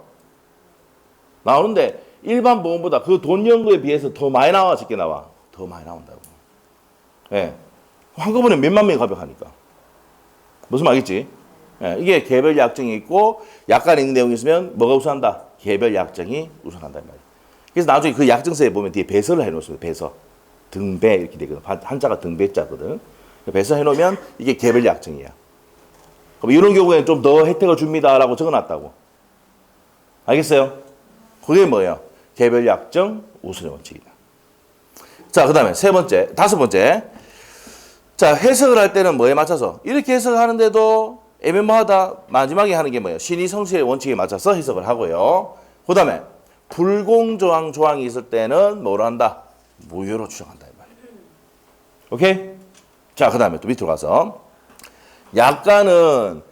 나오는데 일반 보험보다 그 돈 연구에 비해서 더 많이 나와, 적게 나와? 더 많이 나온다고. 예. 한꺼번에 몇만 명이 가입하니까. 무슨 말이겠지? 예. 이게 개별 약정이 있고 약관에 있는 내용이 있으면 뭐가 우선한다? 개별 약정이 우선한다. 그래서 나중에 그 약정서에 보면 뒤에 배서를 해놓습니다. 배서. 등배 이렇게 되거든. 한자가 등배자거든. 배서 해놓으면 이게 개별 약정이야. 그럼 이런 경우에는 좀 더 혜택을 줍니다라고 적어놨다고. 알겠어요? 그게 뭐예요? 개별 약정 우선의 원칙이다. 자, 그 다음에 다섯 번째. 자, 해석을 할 때는 뭐에 맞춰서? 이렇게 해석하는데도 애매모호하다. 마지막에 하는 게 뭐예요? 신의 성실의 원칙에 맞춰서 해석을 하고요. 그 다음에 불공정한 조항이 있을 때는 뭐로 한다? 무효로 추정한다. 이 말이에요. 오케이? 자, 그 다음에 또 밑으로 가서 약관은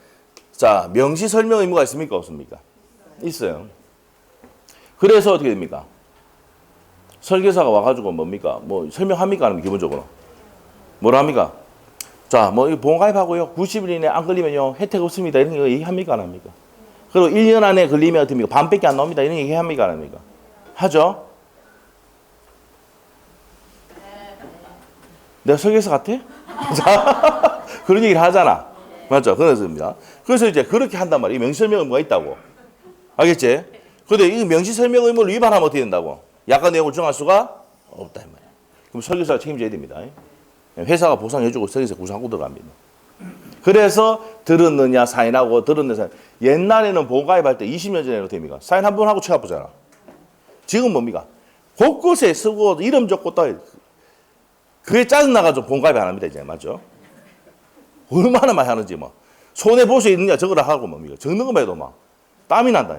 자, 명시 설명 의무가 있습니까? 없습니까? 있어요. 그래서 어떻게 됩니까? 설계사가 와가지고 뭡니까? 뭐 설명합니까? 아니면 기본적으로? 뭐라 합니까? 자, 뭐 이거 보험 가입하고요. 90일 이내 안 걸리면요. 혜택 없습니다. 이런 거 얘기합니까? 안 합니까? 그리고 1년 안에 걸리면 어떻게 합니까? 반밖에 안 나옵니다. 이런 얘기 합니까? 안 합니까? 하죠? 내가 설계사 같아? 그런 얘기를 하잖아. 맞죠? 그렇습니다. 그래서 이제 그렇게 한단 말이에요. 명시설명 의무가 있다고. 알겠지? 근데 이 명시설명 의무를 위반하면 어떻게 된다고? 약관 내용을 정할 수가 없다. 이 말이야. 그럼 설계사가 책임져야 됩니다. 회사가 보상해주고 설계사 구상하고 들어갑니다. 그래서 들었느냐 사인하고 들었느냐 사인. 옛날에는 보험가입할 때 20년 전에는 됩니까? 사인 한 번 하고 취업 보잖아. 지금 뭡니까? 곳곳에 쓰고 이름 적고 또 그게 짜증나가지고 보험가입 안 합니다. 이제 맞죠? 얼마나 많이 하는지 뭐. 손에 볼 수 있느냐 적으라 하고 뭡니까? 적는 것만 해도 막 땀이 난다.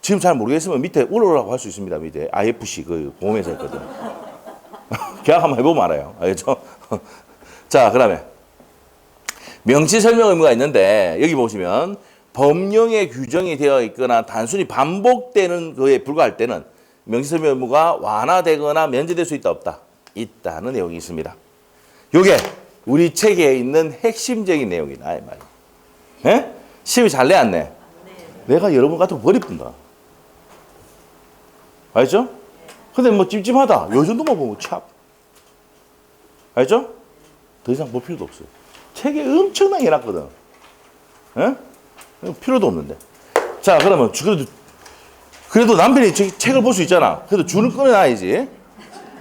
지금 잘 모르겠으면 밑에 울어라고 할 수 있습니다. 밑에 IFC 그 보험회사 있거든. 계약 한번 해보면 알아요. 알겠죠? 자, 그다음에 명시 설명 의무가 있는데 여기 보시면 법령에 규정이 되어 있거나 단순히 반복되는 거에 불과할 때는 명시 설명 의무가 완화되거나 면제될 수 있다 없다. 있다는 내용이 있습니다. 요게 우리 책에 있는 핵심적인 내용이다 이 말이에요. 예? 시험이 잘 내왔네. 내가 여러분 같은 거 버리뿐다. 알죠? 근데 뭐 찜찜하다. 요 정도만 보면 참. 알죠? 더 이상 볼 필요도 없어요. 책에 엄청나게 해놨거든. 예? 필요도 없는데. 자, 그러면 그래도 남편이 책을 볼 수 있잖아. 그래도 줄은 끊어놔야지.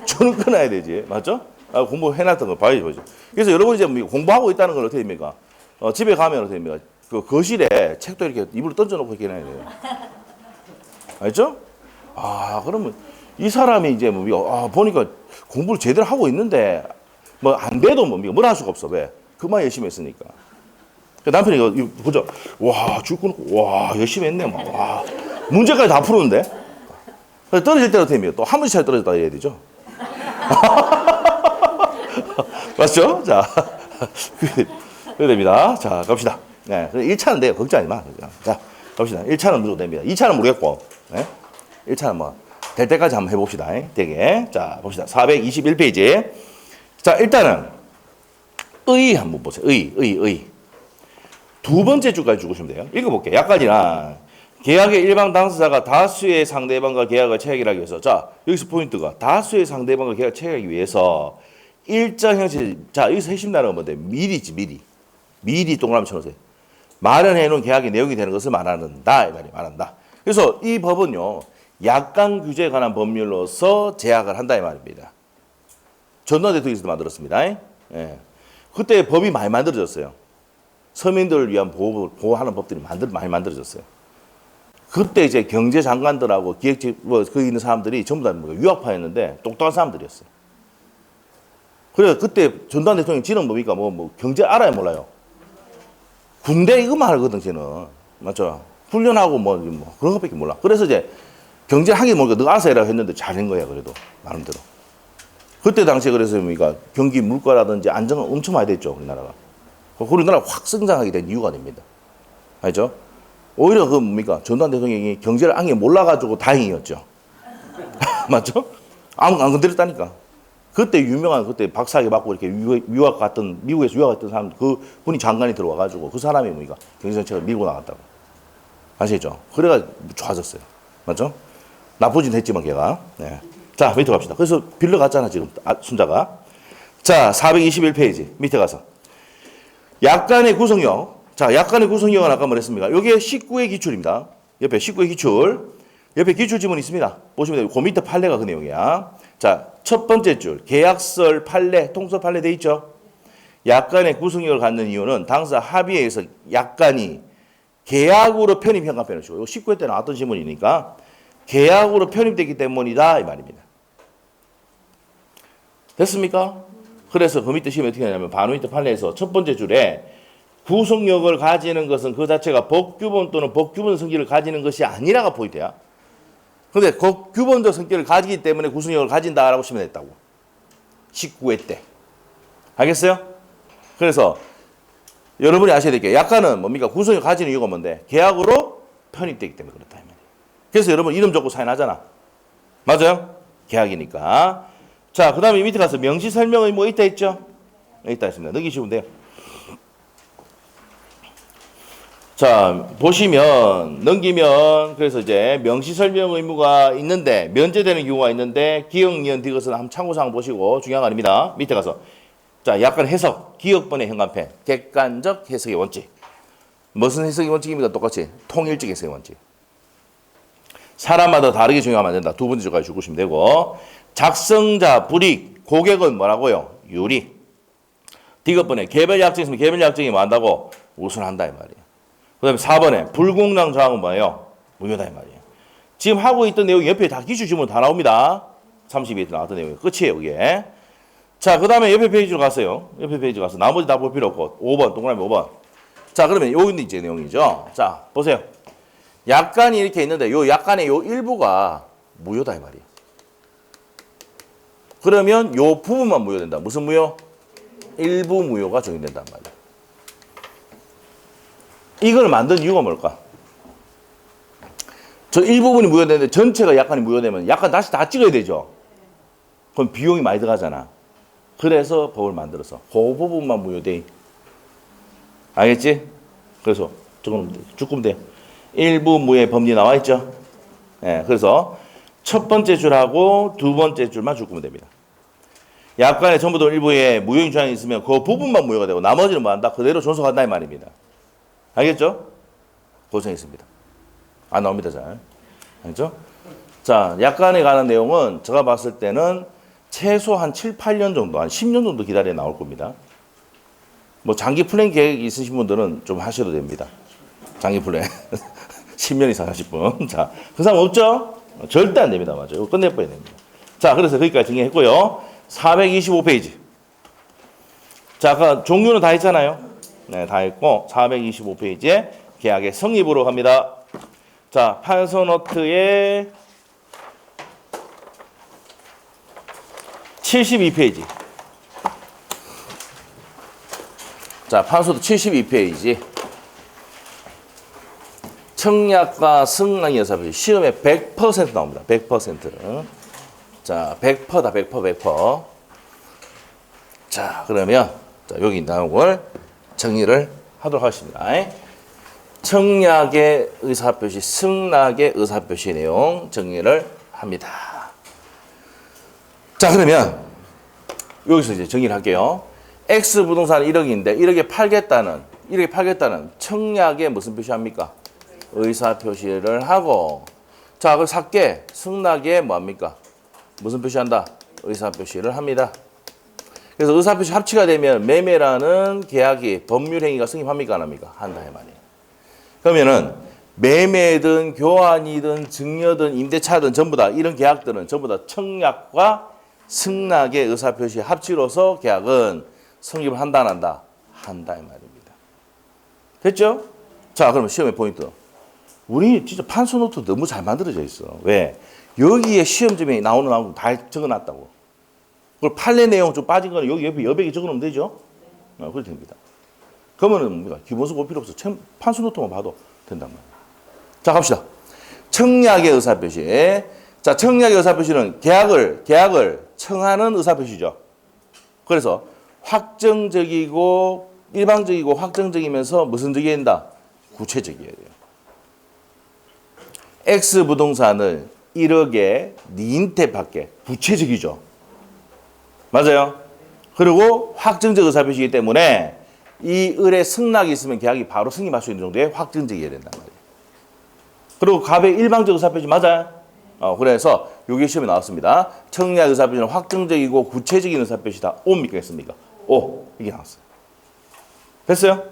줄은 끊어야 되지. 맞죠? 공부해놨던 거 봐야지, 보죠. 그래서 여러분이 이제 공부하고 있다는 걸 어떻게 됩니까? 집에 가면 어떻게 됩니까? 그 거실에 책도 이렇게 입으로 던져놓고 이렇게 해놔야 돼요. 알죠? 아, 그러면 이 사람이 이제 보니까 공부를 제대로 하고 있는데 뭐 안 돼도 뭘 할 수가 없어. 왜? 그만 열심히 했으니까. 남편이 이거 보죠. 와, 줄 끊고 와, 열심히 했네. 막. 와, 문제까지 다 풀었는데. 떨어질 때도 되면 또 한 번씩 잘 떨어졌다 해야 되죠. 맞죠? 자, 그래야 됩니다. 자, 갑시다. 네, 1차는 돼요. 걱정하지 마. 자, 갑시다. 1차는 무조건 됩니다. 2차는 모르겠고. 네? 1차는 뭐, 될 때까지 한번 해봅시다. 되게. 자, 봅시다. 421페이지. 자, 일단은, 의 한번 보세요. 의. 두 번째 줄까지 주시면 돼요. 읽어볼게요. 약관이나 계약의 일방 당사자가 다수의 상대방과 계약을 체결하기 위해서. 자, 여기서 포인트가 다수의 상대방과 계약을 체결하기 위해서 일정 형식. 자, 여기서 핵심 단어가 뭔데? 미리지, 미리. 미리 동그라미 쳐놓으세요. 마련해 놓은 계약의 내용이 되는 것을 말한다. 이 말이 말한다. 그래서 이 법은요, 약관 규제에 관한 법률로서 제약을 한다. 이 말입니다. 전두환 대통령에서 만들었습니다. 예. 그때 법이 많이 만들어졌어요. 서민들을 위한 보호하는 법들이 많이 만들어졌어요. 그때 이제 경제장관들하고 기획직, 거기 있는 사람들이 전부 다 유학파였는데 똑똑한 사람들이었어요. 그래서 그때 전두환 대통령 지는 뭡니까? 경제 알아요, 몰라요? 군대 이거만 알거든, 쟤는. 맞죠? 훈련하고 그런 것밖에 몰라. 그래서 이제 경제 하긴 모르니까 너 알아서 해라 했는데 잘한 거야, 그래도. 나름대로. 그때 당시에 그래서 뭡니까? 경기 물가라든지 안정은 엄청 많이 됐죠, 우리나라가. 우리나라가 확 성장하게 된 이유가 됩니다. 알죠? 오히려 그 뭡니까? 전두환 대통령이 경제를 안게 몰라가지고 다행이었죠. 맞죠? 안 건드렸다니까. 그때 유명한 그때 박사학위 받고 이렇게 유학 갔던 미국에서 유학 갔던 사람 그 분이 장관이 들어와가지고 그 사람이 뭡니까? 경제정책을 밀고 나갔다고. 아시죠? 그래가 좋아졌어요. 맞죠? 나쁘진 했지만 걔가. 네. 자, 밑에 갑시다. 그래서 빌려갔잖아 지금 순자가. 자, 421페이지 밑에 가서 약관의 구성력. 자, 약관의 구성력은 아까 뭐랬습니까? 이게 19의 기출입니다. 옆에 19의 기출. 옆에 기출 지문이 있습니다. 보시면 돼요. 그 밑에 판례가 그 내용이야. 자, 첫 번째 줄 계약설 판례, 통서 판례 돼 있죠. 약관의 구성력을 갖는 이유는 당사 합의에 의해서 약관이 계약으로 편입 현관 빼놓으시고 이거 19회 때 나왔던 지문이니까 계약으로 편입됐기 때문이다 이 말입니다. 됐습니까? 그래서 그 밑에 시험이 어떻게 하냐면 반응 밑에 판례에서 첫 번째 줄에 구속력을 가지는 것은 그 자체가 법규범 또는 법규범 성질을 가지는 것이 아니라가 포인트야. 근데 규범적 성격을 가지기 때문에 구속력을 가진다라고 치면 됐다고. 19회 때. 알겠어요? 그래서 여러분이 아셔야 될 게 약관은 뭡니까? 구성이 가지는 이유가 뭔데? 계약으로 편입되기 때문에 그렇다. 그래서 여러분 이름 적고 사인하잖아. 맞아요? 계약이니까. 자, 그 다음에 밑에 가서 명시 설명의 뭐 있다 했죠? 있다 했습니다. 넘기시면 돼요. 자, 보시면 넘기면 그래서 이제 명시 설명 의무가 있는데 면제되는 경우가 있는데 기억, 니은, 디귿은 한번 참고사항 보시고 중요한 거 아닙니다. 밑에 가서 자, 약간 해석, 기억번의 현관펜, 객관적 해석의 원칙. 무슨 해석의 원칙입니까? 똑같이 통일적 해석의 원칙. 사람마다 다르게 적용하면 안 된다. 두 번째 줄까지 주시면 되고 작성자 불이익, 고객은 뭐라고요? 유리. 디귿번에 개별 약정이 있으면 개별 약정이 뭐 한다고? 우선한다 이 말이에요. 그 다음에 4번에 불공정 저항은 뭐예요? 무효다 이 말이에요. 지금 하고 있던 내용이 옆에 다 기출 질문 다 나옵니다. 32에 나왔던 내용이 끝이에요 이게. 자, 그 다음에 옆에 페이지로 갔어요. 옆에 페이지 가서 나머지 다 볼 필요 없고 5번 동그라미 5번. 자, 그러면 여기 이제 내용이죠. 자, 보세요. 약관이 이렇게 있는데 요 약관의 요 일부가 무효다 이 말이에요. 그러면 요 부분만 무효된다. 무슨 무효? 일부 무효가 적용된단 말이에요. 이걸 만든 이유가 뭘까? 저 일부분이 무효되는데 전체가 약관이 무효되면 약관 다시 다 찍어야 되죠. 그럼 비용이 많이 들어가잖아. 그래서 법을 만들어서 그 부분만 무효돼. 알겠지? 그래서 조금 죽으면 돼요. 일부 무효 법리 나와 있죠. 예, 그래서 첫 번째 줄하고 두 번째 줄만 죽으면 됩니다. 약관에 전부 다 일부에 무효인 조항이 있으면 그 부분만 무효가 되고 나머지는 뭐 한다? 그대로 존속한다 이 말입니다. 알겠죠? 고생이 있습니다. 안 나옵니다, 잘. 알겠죠? 자, 약관에 관한 내용은 제가 봤을 때는 최소 한 7, 8년 정도, 한 10년 정도 기다려야 나올 겁니다. 뭐 장기 플랜 계획이 있으신 분들은 좀 하셔도 됩니다. 장기 플랜. 10년 이상 하실 분. 자, 그 사람 없죠? 절대 안 됩니다. 맞아요. 이거 끝낼 뻔야 됩니다. 자, 그래서 거기까지 정리했고요. 425페이지. 자, 아까 종류는 다 했잖아요. 네, 다 했고 425페이지에 계약의 성립으로 갑니다. 자, 판서노트의 72페이지. 자, 판서노트 72페이지. 청약과 승낙 여사비 시험에 100% 나옵니다. 100%. 자, 100%다. 100%. 자, 그러면 자, 여기 나온 걸 정리를 하도록 하겠습니다. 청약의 의사표시, 승낙의 의사표시 내용 정리를 합니다. 자, 그러면 여기서 이제 정리를 할게요. X 부동산 1억인데 1억에 팔겠다는 청약에 무슨 표시합니까? 의사표시를 하고, 자, 그걸 샀게 승낙에 뭐합니까? 무슨 표시한다? 의사표시를 합니다. 그래서 의사표시 합치가 되면 매매라는 계약이 법률행위가 성립합니까? 안 합니까? 한다 이 말이에요. 그러면은 매매든 교환이든 증여든 임대차든 전부 다 이런 계약들은 전부 다 청약과 승낙의 의사표시 합치로서 계약은 성립을 한다 안 한다? 한다 이 말입니다. 됐죠? 자, 그러면 시험의 포인트. 우리 진짜 판서노트 너무 잘 만들어져 있어. 왜? 여기에 시험점에 나오는 거 다 적어놨다고. 그걸 판례 내용 좀 빠진 거는 여기 옆에 여백에 적어놓으면 되죠? 그렇게 됩니다. 그러면은 뭡니까? 기본서 볼 필요 없어. 판서노트만 봐도 된단 말이에요. 자, 갑시다. 청약의 의사표시. 자, 청약의 의사표시는 계약을 청하는 의사표시죠. 그래서 확정적이고 일방적이고 확정적이면서 무슨 적이어야 된다? 구체적이어야 돼요. X 부동산을 1억에 니한테 받게. 구체적이죠. 맞아요. 그리고 확정적 의사표시이기 때문에 이 을에 승낙이 있으면 계약이 바로 승인할 수 있는 정도의 확정적이어야 된단 말이에요. 그리고 갑의 일방적 의사표시 맞아요. 그래서 여기 시험에 나왔습니다. 청약 의사표시는 확정적이고 구체적인 의사표시다. O입니까? 있습니까? O. 이게 나왔어요. 됐어요?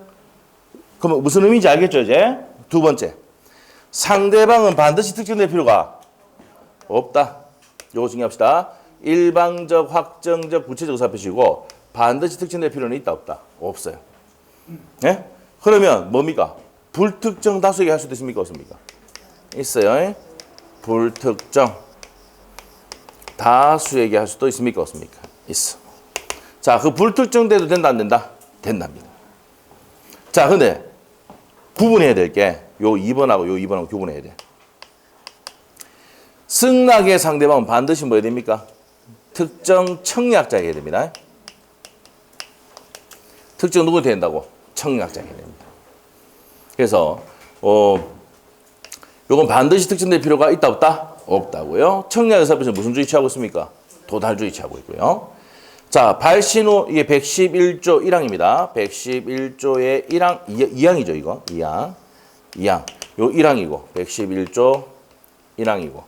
그럼 무슨 의미인지 알겠죠, 이제? 두 번째. 상대방은 반드시 특정될 필요가 없다. 요거 정리합시다. 일방적, 확정적, 구체적 의사표시고 반드시 특정될 필요는 있다, 없다? 없어요. 예? 그러면 뭡니까? 불특정 다수에게 할 수도 있습니까? 없습니까? 있어요. 불특정 다수에게 할 수도 있습니까? 없습니까? 있어. 자, 그 불특정돼도 된다, 안 된다? 된답니다. 자, 근데 구분해야 될 게 요 2번하고 요 2번하고 구분해야 돼. 승낙의 상대방은 반드시 뭐 해야 됩니까? 특정 청약자여야 됩니다. 특정 누구 된다고? 청약자여야 됩니다. 그래서 요건 반드시 특정될 필요가 있다 없다? 없다고요. 청약의사표시는 무슨 주의 취하고 있습니까? 도달주의 취하고 있고요. 자, 발신 후 이게 111조 1항입니다. 111조의 1항 2항이죠, 이거. 2항. 요 1항이고 111조 1항이고.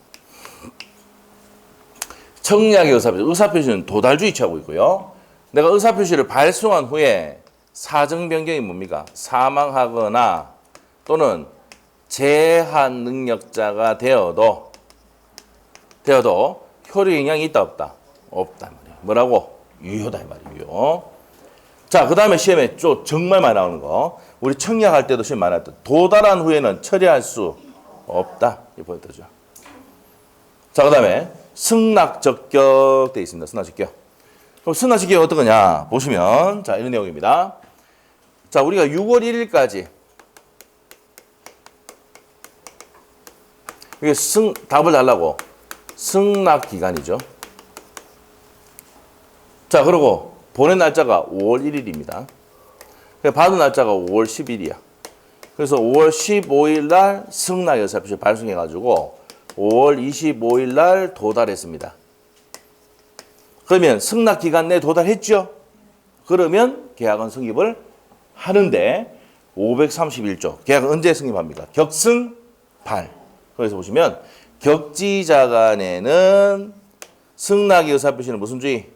청약의 의사표시는 도달주의 취하고 있고요. 내가 의사표시를 발송한 후에 사정 변경이 뭡니까? 사망하거나 또는 제한 능력자가 되어도 효력 영향이 있다 없다? 없다 말이야. 뭐라고? 유효다 이 말이야. 유효. 자, 그다음에 시험에 좀 정말 많이 나오는 거. 우리 청약할 때도 시험 많이 나왔다. 도달한 후에는 처리할 수 없다. 이 포인트죠. 자, 그다음에 승낙 적격 돼 있습니다. 승낙 적격. 그럼 승낙 적격이 어떤 거냐? 보시면 자, 이런 내용입니다. 자, 우리가 6월 1일까지 이게 답을 달라고 승낙 기간이죠. 자, 그리고 보낸 날짜가 5월 1일입니다. 받은 날짜가 5월 10일이야. 그래서 5월 15일 날 승낙 의사표시 발송해가지고 5월 25일 날 도달했습니다. 그러면 승낙 기간 내에 도달했죠? 그러면 계약은 성립을 하는데 531조. 계약은 언제 성립합니까? 격승 8. 그래서 보시면 격지자 간에는 승낙의 의사표시는 무슨 주의?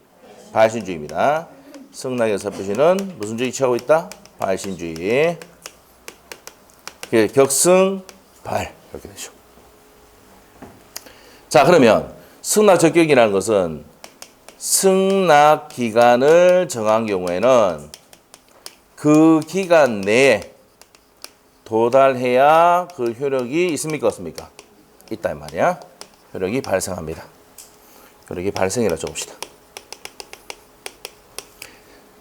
발신주의입니다. 승낙의 의사표시는 무슨 주의 취하고 있다? 발신주의. 격승 8 이렇게 되죠. 자, 그러면 승낙 적격이라는 것은 승낙 기간을 정한 경우에는 그 기간 내에 도달해야 그 효력이 있습니까? 없습니까? 있다 이 말이야. 효력이 발생합니다. 효력이 발생이라 적읍시다.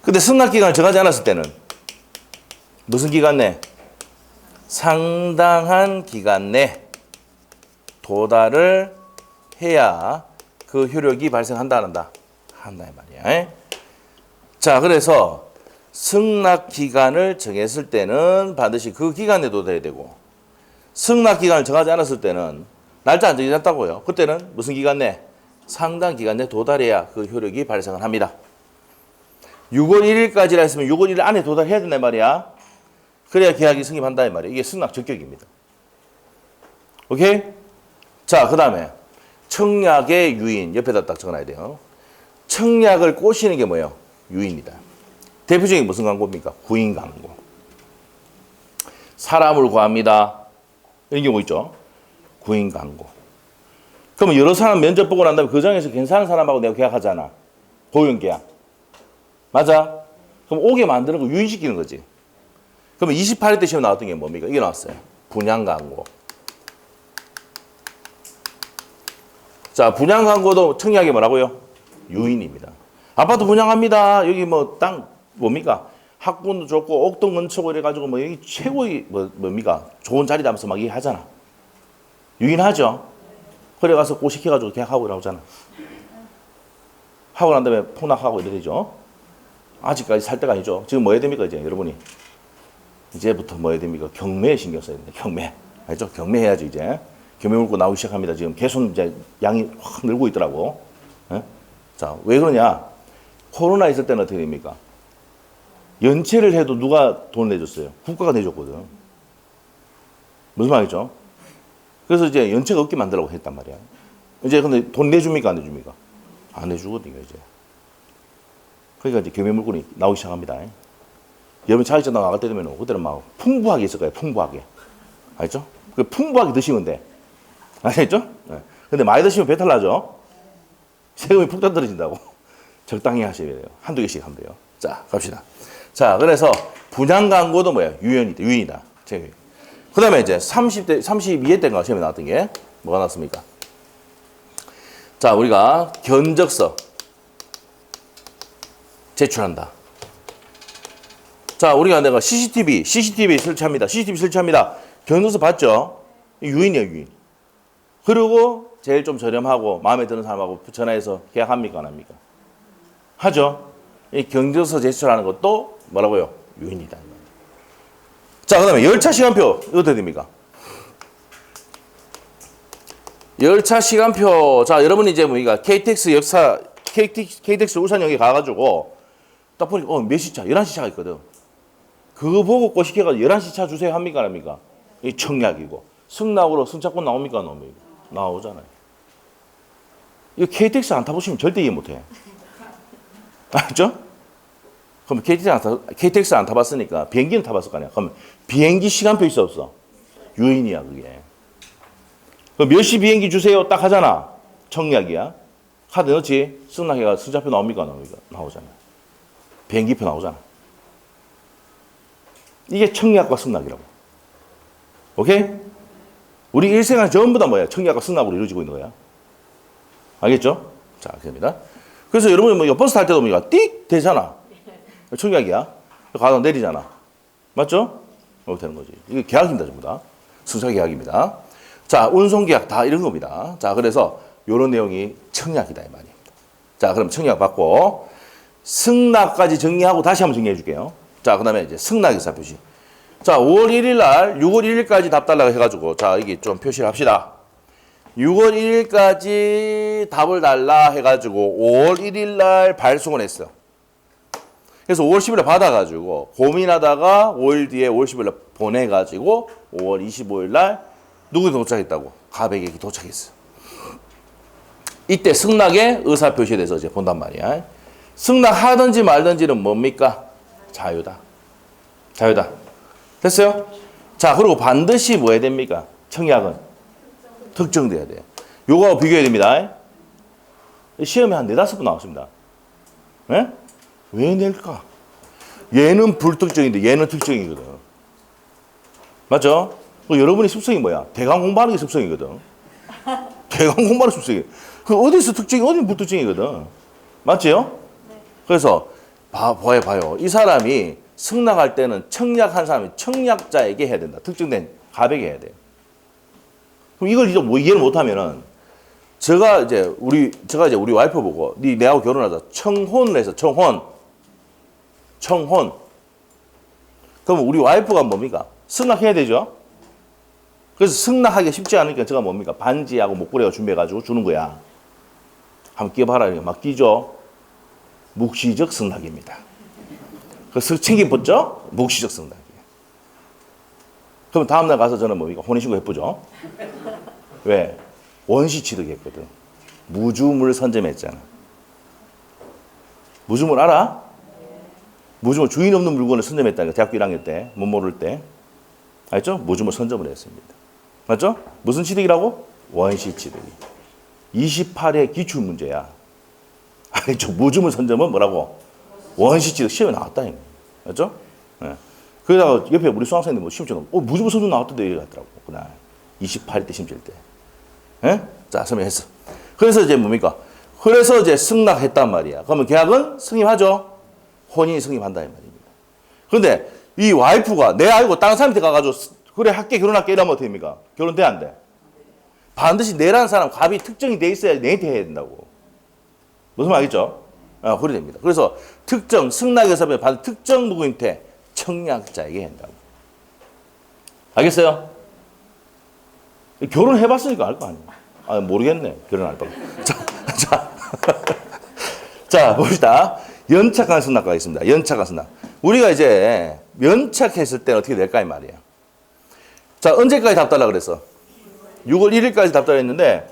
근데 승낙 기간을 정하지 않았을 때는 무슨 기간 내? 상당한 기간 내 도달을 해야 그 효력이 발생한다 안 한다? 한다 이 말이야. 자, 그래서 승낙 기간을 정했을 때는 반드시 그 기간에 도달해야 되고 승낙 기간을 정하지 않았을 때는 날짜 안 정해졌다고요. 그때는 무슨 기간 내? 상당 기간 내 도달해야 그 효력이 발생을 합니다. 6월 1일까지라 했으면 6월 1일 안에 도달해야 된단 말이야. 그래야 계약이 성립한다 이 말이야. 이게 승낙 적격입니다. 오케이? 자, 그 다음에 청약의 유인 옆에다 딱 적어놔야 돼요. 청약을 꼬시는 게 뭐예요? 유인이다. 대표적인 무슨 광고입니까? 구인 광고. 사람을 구합니다. 이런 경우 있죠. 구인 광고. 그러면 여러 사람 면접 보고 난 다음에 그 중에서 괜찮은 사람하고 내가 계약하잖아. 고용 계약. 맞아? 그럼 오게 만드는 거 유인시키는 거지. 그러면 28회 때 시험 나왔던 게 뭡니까? 이게 나왔어요. 분양 광고. 자, 분양 광고도 청약이 뭐라고요? 유인입니다. 아파트 분양합니다. 여기 뭐 땅 뭡니까? 학군도 좋고 옥동 근처고 이래가지고 뭐 여기 최고의 뭡니까? 좋은 자리다면서 막 얘기하잖아. 유인하죠. 그래 가서 꼬시켜가지고 계약하고 나오잖아. 하고 난 다음에 폭락하고 이래 되죠. 아직까지 살 때가 아니죠. 지금 뭐 해야 됩니까 이제 여러분이? 이제부터 뭐 해야 됩니까? 경매에 신경 써야 됩니다. 경매. 알죠? 경매해야죠 이제. 경매 물고 나오기 시작합니다. 지금 계속 이제 양이 확 늘고 있더라고. 예? 자, 왜 그러냐? 코로나 있을 때는 어떻게 됩니까? 연체를 해도 누가 돈 내줬어요? 국가가 내줬거든. 무슨 말이죠? 그래서 이제 연체가 없게 만들라고 했단 말이야. 이제 근데 돈 내줍니까? 안 내줍니까? 안 내주거든요, 이제. 그러니까 이제 경매 물건이 나오기 시작합니다. 여러분 자격증 나갈 때 되면 그때는 막 풍부하게 있을 거예요, 풍부하게. 알죠? 그 풍부하게 드시면 돼. 아시겠죠? 네. 근데 많이 드시면 배탈 나죠? 세금이 푹 떨어진다고. 적당히 하셔야 돼요. 한두 개씩 하면 돼요. 자, 갑시다. 자, 그래서 분양 광고도 뭐야? 유인이다. 그 다음에 이제 32회 때인가 시험에 나왔던 게 뭐가 나왔습니까? 자, 우리가 견적서 제출한다. 자, 우리가 내가 CCTV 설치합니다. 경조서 봤죠? 유인이에요, 유인. 그리고 제일 좀 저렴하고 마음에 드는 사람하고 전화해서 계약합니까, 안 합니까? 하죠. 이 경조서 제출하는 것도 뭐라고요? 유인이다. 자, 그 다음에 열차 시간표, 이거 어떻게 됩니까? 열차 시간표. 자, 여러분이 이제 뭐니까 KTX 울산역에 가가지고 딱 보니까 몇 시차? 11시 차가 있거든. 그거 보고 꼬시켜가지고 11시 차 주세요 합니까, 안 합니까? 이 청약이고. 승낙으로 승차권 나옵니까, 안 나옵니까? 나오잖아요. 이거 KTX 안 타보시면 절대 이해 못해. 알죠? 그럼 KTX 안 타봤으니까 비행기는 타봤을 거 아니야. 그럼 비행기 시간표 있어, 없어? 유인이야, 그게. 몇 시 비행기 주세요 딱 하잖아. 청약이야. 카드 넣지? 승낙해가 승차표 나옵니까, 안 나옵니까? 나오잖아. 비행기표 나오잖아. 이게 청약과 승낙이라고. 오케이? 우리 일생활 전부 다 뭐야? 청약과 승낙으로 이루어지고 있는 거야. 알겠죠? 자, 됩니다. 그래서 여러분이 뭐 버스 탈 때도 뭐야? 띡! 되잖아. 청약이야. 가다 내리잖아. 맞죠? 이렇게 되는 거지. 이게 계약입니다, 전부 다. 승차 계약입니다. 자, 운송 계약 다 이런 겁니다. 자, 그래서 이런 내용이 청약이다, 이 말입니다. 자, 그럼 청약 받고 승낙까지 정리하고 다시 한번 정리해 줄게요. 자, 그 다음에 이제 승낙의사 표시. 자, 5월 1일 날 6월 1일까지 답 달라고 해가지고 자, 이게 좀 표시를 합시다. 6월 1일까지 답을 달라 해가지고 5월 1일 날 발송을 했어. 그래서 5월 10일에 받아가지고 고민하다가 5일 뒤에 5월 10일에 보내가지고 5월 25일 날 누구 도착했다고? 가백에게 도착했어. 이때 승낙의 의사 표시에 대해서 이제 본단 말이야. 승낙하든지 말든지는 뭡니까? 자유다. 자유다. 됐어요? 자, 그리고 반드시 뭐 해야 됩니까? 청약은 특정돼야 돼요. 요거하고 비교해야 됩니다. 시험에 한 4-5번 나왔습니다. 네? 왜 낼까? 얘는 불특정인데 얘는 특정이거든. 맞죠? 여러분의 습성이 뭐야? 대강 공부하는 게 습성이거든. 대강 공부하는 습성이. 그 어디서 특정이, 어디는 불특정이거든. 맞지요? 네. 그래서 봐요. 이 사람이 승낙할 때는 청약한 사람이 청약자에게 해야 된다. 특정된 가백에 해야 돼요. 그럼 이걸 이제 뭐 이해를 못하면은 제가 이제 우리 와이프 보고 내하고 결혼하자. 청혼을 해서 청혼. 그럼 우리 와이프가 뭡니까? 승낙해야 되죠? 그래서 승낙하기가 쉽지 않으니까 제가 뭡니까? 반지하고 목걸이가 준비해가지고 주는 거야. 한번 끼워봐라. 막 끼죠? 묵시적 승낙입니다. 그래서 챙겨봤죠? 묵시적 승낙이에요. 그럼 다음날 가서 저는 뭡니까? 혼인신고 해보죠? 왜? 원시 취득했거든. 무주물 선점했잖아. 무주물 알아? 무주물 주인 없는 물건을 선점했다는 거. 대학교 1학년 때, 못 모를 때. 알죠? 무주물 선점을 했습니다. 맞죠? 무슨 취득이라고? 원시 취득이. 28회 기출 문제야. 알죠? 무주물 선점은 뭐라고? 원시 취득 시험에 나왔다. 맞죠? 네. 그러다가 옆에 우리 수학생들 뭐 시험 치면 무주물 선점 나왔던데 이러더라고. 그날 28회 때 시험 칠 때. 네? 자, 설명했어. 그래서 이제 뭡니까? 그래서 이제 승낙했단 말이야. 그러면 계약은 승인하죠? 혼인이 승인한다 이 말입니다. 그런데 이 와이프가 내 알고 다른 사람한테 가가지고 그래 할게 결혼할게 이러면 어떻게 됩니까? 결혼 돼 안 돼? 반드시 내라는 사람 갑이 특정이 돼 있어야 내한테 해야 된다고. 무슨 말 알겠죠? 그래 됩니다. 그래서 특정 승낙에서 받은 특정 누구한테 청약자에게 한다고. 알겠어요? 결혼해봤으니까 알 거 아니야. 모르겠네. 결혼할 거. 자, 봅시다. 연착한 승낙 가겠습니다. 연착한 승낙. 우리가 이제 연착했을 때는 어떻게 될까 이 말이야. 자, 언제까지 답 달라 그랬어? 6월 1일까지 답 달라 했는데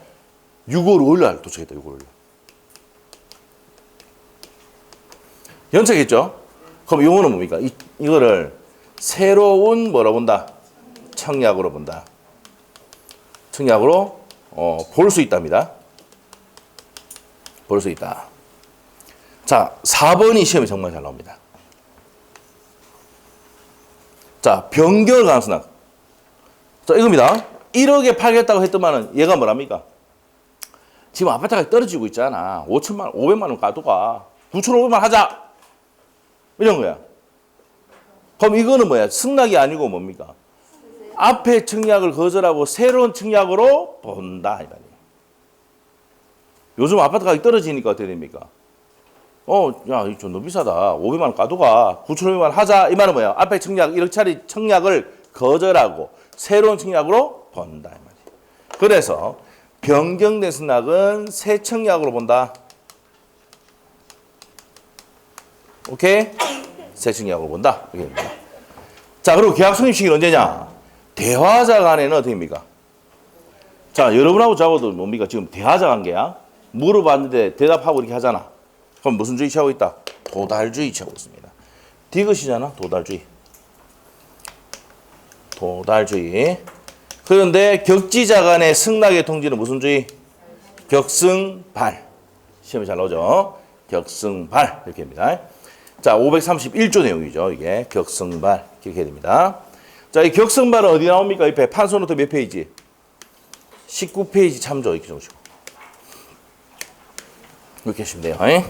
6월 5일 날 도착했다. 6월 5일 날. 연착했죠? 그럼 이거는 뭡니까? 이거를 새로운 뭐로 본다? 청약으로 본다. 청약으로 볼 수 있답니다. 볼 수 있다. 자, 4번이 시험에 정말 잘 나옵니다. 자, 변경을 가능성 승낙. 자, 이겁니다. 1억에 팔겠다고 했더만은 얘가 뭐랍니까? 지금 아파트가 떨어지고 있잖아. 5천만 원, 500만 원 가도가 9,500만 원 하자. 이런 거야. 그럼 이거는 뭐야? 승낙이 아니고 뭡니까? 앞에 청약을 거절하고 새로운 청약으로 본다 이 말이에요. 요즘 아파트 가격이 떨어지니까 어떻게 됩니까? 야, 이거 좀 너무 비싸다. 500만 원 까두가 9,500만 원 하자. 이 말은 뭐야? 앞에 청약 1억짜리 청약을 거절하고 새로운 청약으로 본다 이 말이에요. 그래서 변경된 승낙은 새 청약으로 본다. 오케이? 새 청약으로 본다. 이렇게 됩니다. 자, 그리고 계약 성립 시기는 언제냐? 대화자 간에는 어떻게 됩니까? 자, 여러분하고 저하고도 뭡니까? 지금 대화자 관계야. 물어봤는데 대답하고 이렇게 하잖아. 그럼 무슨 주의 취하고 있다? 도달주의 취하고 있습니다. 디귿이잖아. 도달주의. 도달주의. 그런데 격지자 간의 승낙의 통지는 무슨 주의? 격승발. 시험에 잘 나오죠? 격승발. 이렇게 합니다. 자, 531조 내용이죠. 이게 격승발. 이렇게 해야 됩니다. 자, 이 격승발은 어디 나옵니까? 옆에 판소노트 몇 페이지? 19페이지 참조. 이렇게 적으시고. 이렇게 하시면 돼요.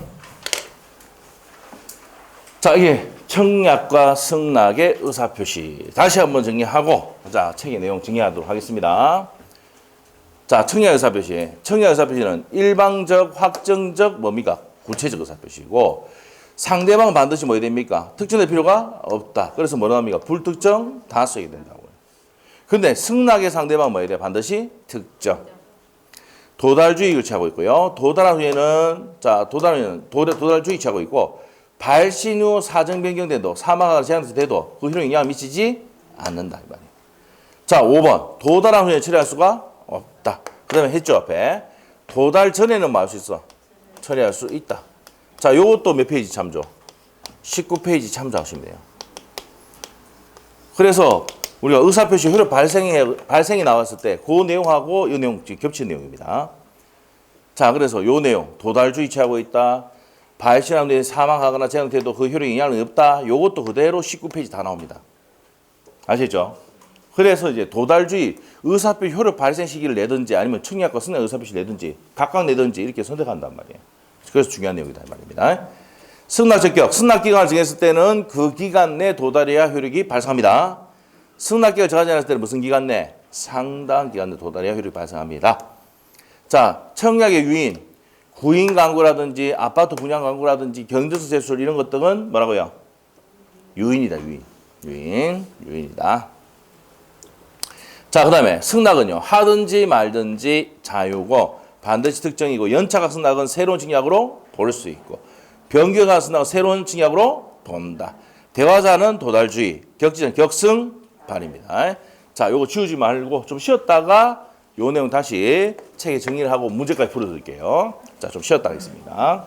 자, 이게 청약과 승낙의 의사표시. 다시 한번 정리하고, 자, 책의 내용 정리하도록 하겠습니다. 자, 청약 의사표시. 청약 의사표시는 일방적, 확정적, 뭡니까? 구체적 의사표시고, 상대방은 반드시 뭐 해야 됩니까? 특정될 필요가 없다. 그래서 뭐라 합니까? 불특정 다 써야 된다고요. 근데 승낙의 상대방은 뭐 해야 돼? 반드시 특정. 도달주의 취하고 있고요. 도달한 후에는, 자, 도달주의 취하고 있고, 발신 후 사정 변경돼도 사망하거나 제한돼도 그 효력에 영향을 미치지 않는다. 이 말이에요. 자, 5번. 도달한 후에 처리할 수가 없다. 그 다음에 했죠, 앞에. 도달 전에는 뭐 할 수 있어? 처리할 수 있다. 자, 요것도 몇 페이지 참조? 19페이지 참조하시면 돼요. 그래서 우리가 의사표시 효력 발생이 나왔을 때 그 내용하고 이 내용 겹치는 내용입니다. 자, 그래서 요 내용. 도달주의 취하고 있다. 발신한 뒤에 사망하거나 제한돼도 그 효력에 영향이 없다. 요것도 그대로 19페이지 다 나옵니다. 아시죠? 그래서 이제 도달주의 의사표시 효력 발생 시기를 내든지 아니면 청약과 승낙 의사표시를 내든지 각각 내든지 이렇게 선택한단 말이에요. 그래서 중요한 내용이다 이 말입니다. 승낙 적격. 승낙 기간을 정했을 때는 그 기간 내 도달해야 효력이 발생합니다. 승낙 기간을 정하지 않았을 때는 무슨 기간 내? 상당 기간 내 도달해야 효력이 발생합니다. 자, 청약의 유인. 구인 광고라든지 아파트 분양 광고라든지 경조서 제출 이런 것들은 뭐라고요? 유인이다. 유인이다. 자, 그 다음에 승낙은요. 하든지 말든지 자유고 반드시 특정이고 연차각 승낙은 새로운 청약으로 볼 수 있고 변경각 승낙은 새로운 청약으로 본다. 대화자는 도달주의, 격지자는 격승발입니다. 자, 요거 지우지 말고 좀 쉬었다가 요 내용 다시 책에 정리를 하고 문제까지 풀어드릴게요. 자, 좀 쉬었다 하겠습니다.